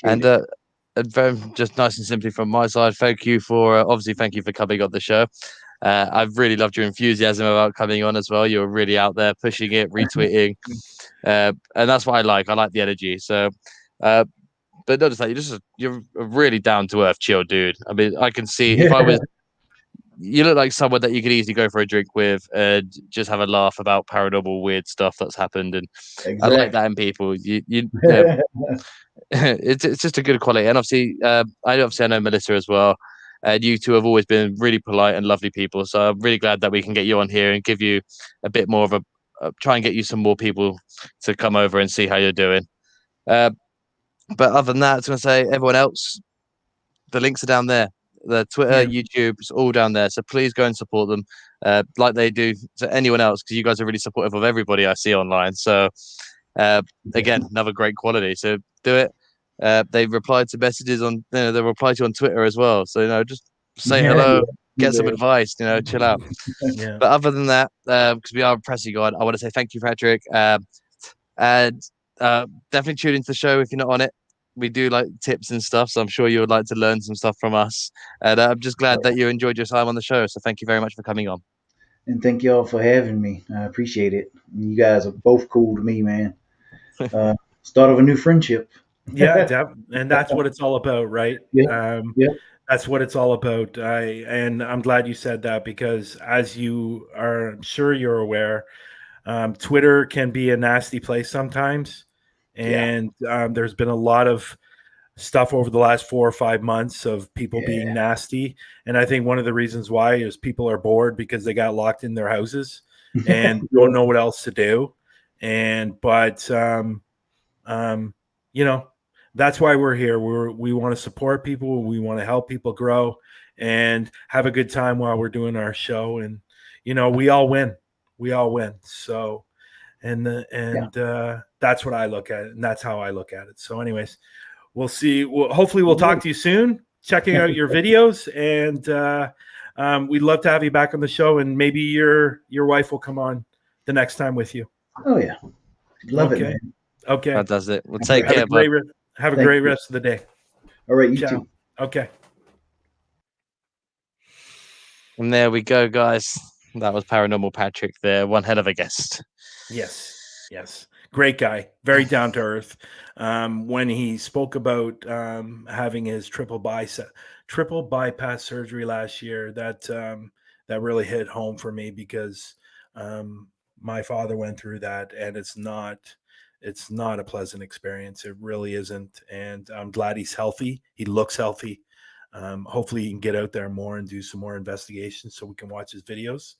And very just nice and simply from my side, thank you for coming on the show. I've really loved your enthusiasm about coming on as well. You're really out there pushing it, retweeting, and that's what I like. I like the energy. So, but not just that, you're a really down to earth, chill dude. I mean, I can see if I was, you look like someone that you could easily go for a drink with and just have a laugh about paranormal weird stuff that's happened. And I like that in people. It's just a good quality. And obviously, I know Melissa as well. And you two have always been really polite and lovely people. So I'm really glad that we can get you on here and give you a bit more of try and get you some more people to come over and see how you're doing. But other than that, I was going to say, everyone else, the links are down there. The Twitter, YouTube, it's all down there. So please go and support them like they do to anyone else, because you guys are really supportive of everybody I see online. So again, another great quality. So do it. They replied to messages on, they reply to you on Twitter as well. So, just say hello, get some advice, chill out. But other than that, because we are pressing on, I want to say thank you, Patrick. And definitely tune into the show if you're not on it. We do like tips and stuff, so I'm sure you would like to learn some stuff from us. And I'm just glad that you enjoyed your time on the show. So thank you very much for coming on. And thank you all for having me. I appreciate it. You guys are both cool to me, man. Start of a new friendship. And that's what it's all about, right? That's what it's all about. And I'm glad you said that, because as you are, I'm sure you're aware, Twitter can be a nasty place sometimes. And there's been a lot of stuff over the last 4 or 5 months of people being nasty. And I think one of the reasons why is people are bored because they got locked in their houses and don't know what else to do. But that's why we're here. We want to support people. We want to help people grow and have a good time while we're doing our show. And, we all win. So, that's what I look at it, and that's how I look at it. So anyways, we'll see. Hopefully we'll talk to you soon, checking out your videos, and we'd love to have you back on the show, and maybe your wife will come on the next time with you. Oh yeah. Love it, man. Okay. That does it. We'll take care. Have a great rest of the day. All right, you too. Okay. And there we go, guys. That was Paranormal Patrick there. One hell of a guest. Yes. Great guy. Very down to earth. When he spoke about having his triple bypass surgery last year, that really hit home for me because my father went through that, and it's not a pleasant experience. It really isn't. And I'm glad he's healthy. He looks healthy. Hopefully he can get out there more and do some more investigations so we can watch his videos.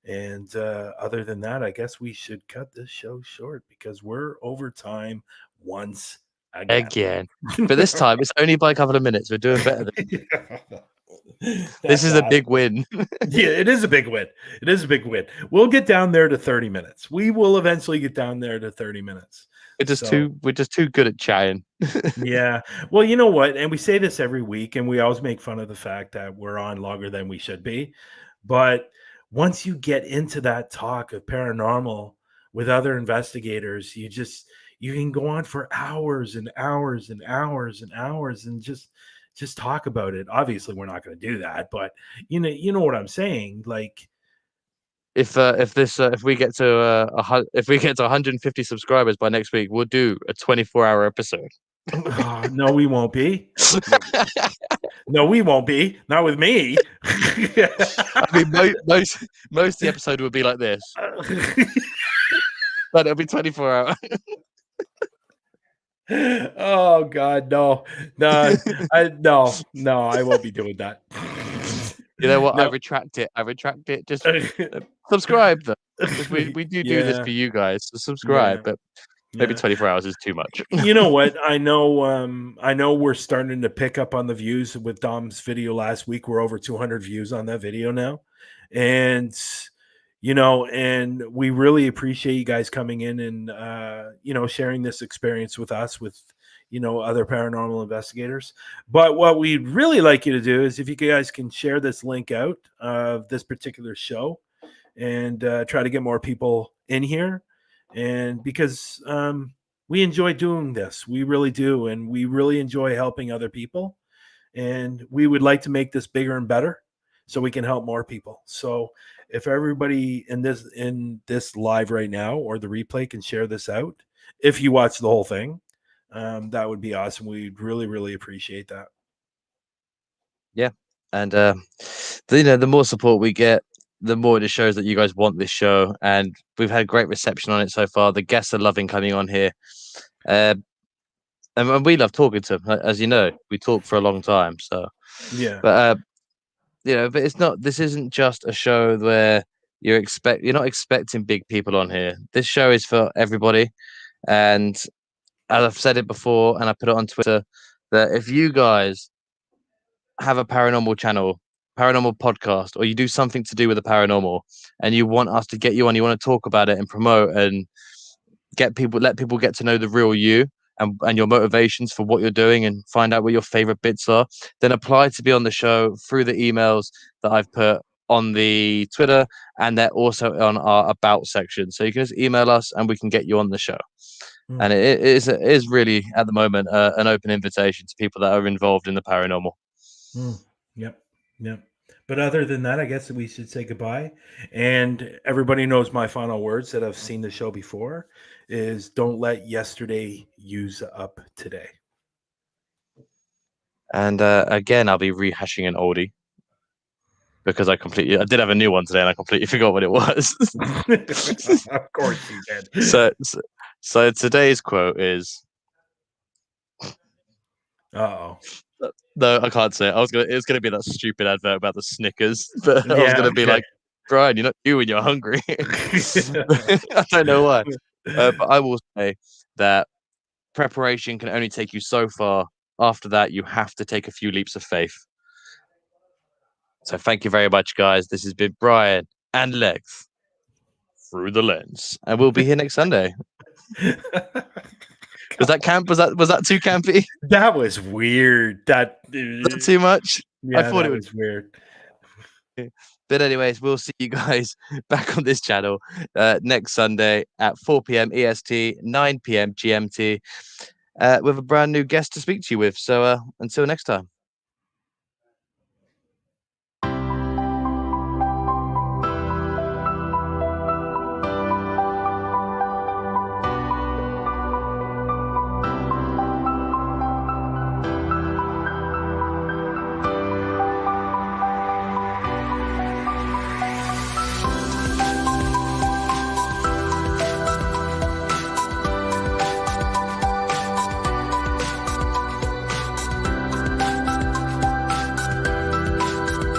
And other than that, I guess we should cut this show short because we're over time once again. But this time it's only by a couple of minutes. We're doing better than this is a big win. Yeah, it is a big win. We'll get down there to 30 minutes. We will eventually get down there to 30 minutes. We're just too good at chatting. Yeah. Well, you know what? And we say this every week, and we always make fun of the fact that we're on longer than we should be. But once you get into that talk of paranormal with other investigators, you can go on for hours and hours and hours and hours and just talk about it. Obviously, we're not going to do that, but you know what I'm saying. Like, if we get to 150 subscribers by next week, we'll do a 24-hour episode. No, we won't be. No, we won't be. Not with me. I mean, most of the episode would be like this, but it'll be 24 hours. Oh God, no, I won't be doing that. You know what? No. I retract it. Just subscribe, though. We do this for you guys. So subscribe, but maybe 24 hours is too much. You know what? I know we're starting to pick up on the views with Dom's video last week. We're over 200 views on that video now. And, and we really appreciate you guys coming in and, sharing this experience with us, with, other paranormal investigators. But what we'd really like you to do is if you guys can share this link out of this particular show and try to get more people in here. And because we enjoy doing this, we really do. And we really enjoy helping other people. And we would like to make this bigger and better so we can help more people. So if everybody in this live right now or the replay can share this out, if you watch the whole thing, that would be awesome. We'd really, really appreciate that. Yeah. And, the more support we get, the more it shows that you guys want this show, and we've had great reception on it so far. The guests are loving coming on here, and we love talking to them. As you know, we talk for a long time. So yeah, but but it's not. This isn't just a show where you're not expecting big people on here. This show is for everybody, and as I've said it before, and I put it on Twitter, that if you guys have a paranormal channel, paranormal podcast, or you do something to do with the paranormal and you want us to get you on, you want to talk about it and promote and let people get to know the real you and your motivations for what you're doing and find out what your favorite bits are, then apply to be on the show through the emails that I've put on the Twitter, and they're also on our about section. So you can just email us and we can get you on the show. And it is really at the moment an open invitation to people that are involved in the paranormal. Yep. But other than that, I guess we should say goodbye. And everybody knows my final words that I've seen the show before is don't let yesterday use up today. And again, I'll be rehashing an oldie because I did have a new one today and I completely forgot what it was. Of course you did. So today's quote is, uh-oh. No, I can't say it. It's gonna be that stupid advert about the Snickers, but I was gonna be like, Brian, you're not you when you're hungry. I don't know why, but I will say that preparation can only take you so far. After that, you have to take a few leaps of faith. So thank you very much, guys. This has been Brian and Lex through the lens, and we'll be here next Sunday. Was that camp? Was that too campy? That was weird. That too much. Yeah, I thought it was weird. But anyways, we'll see you guys back on this channel next Sunday at 4 p.m. EST, 9 p.m. GMT, with a brand new guest to speak to you with. So until next time.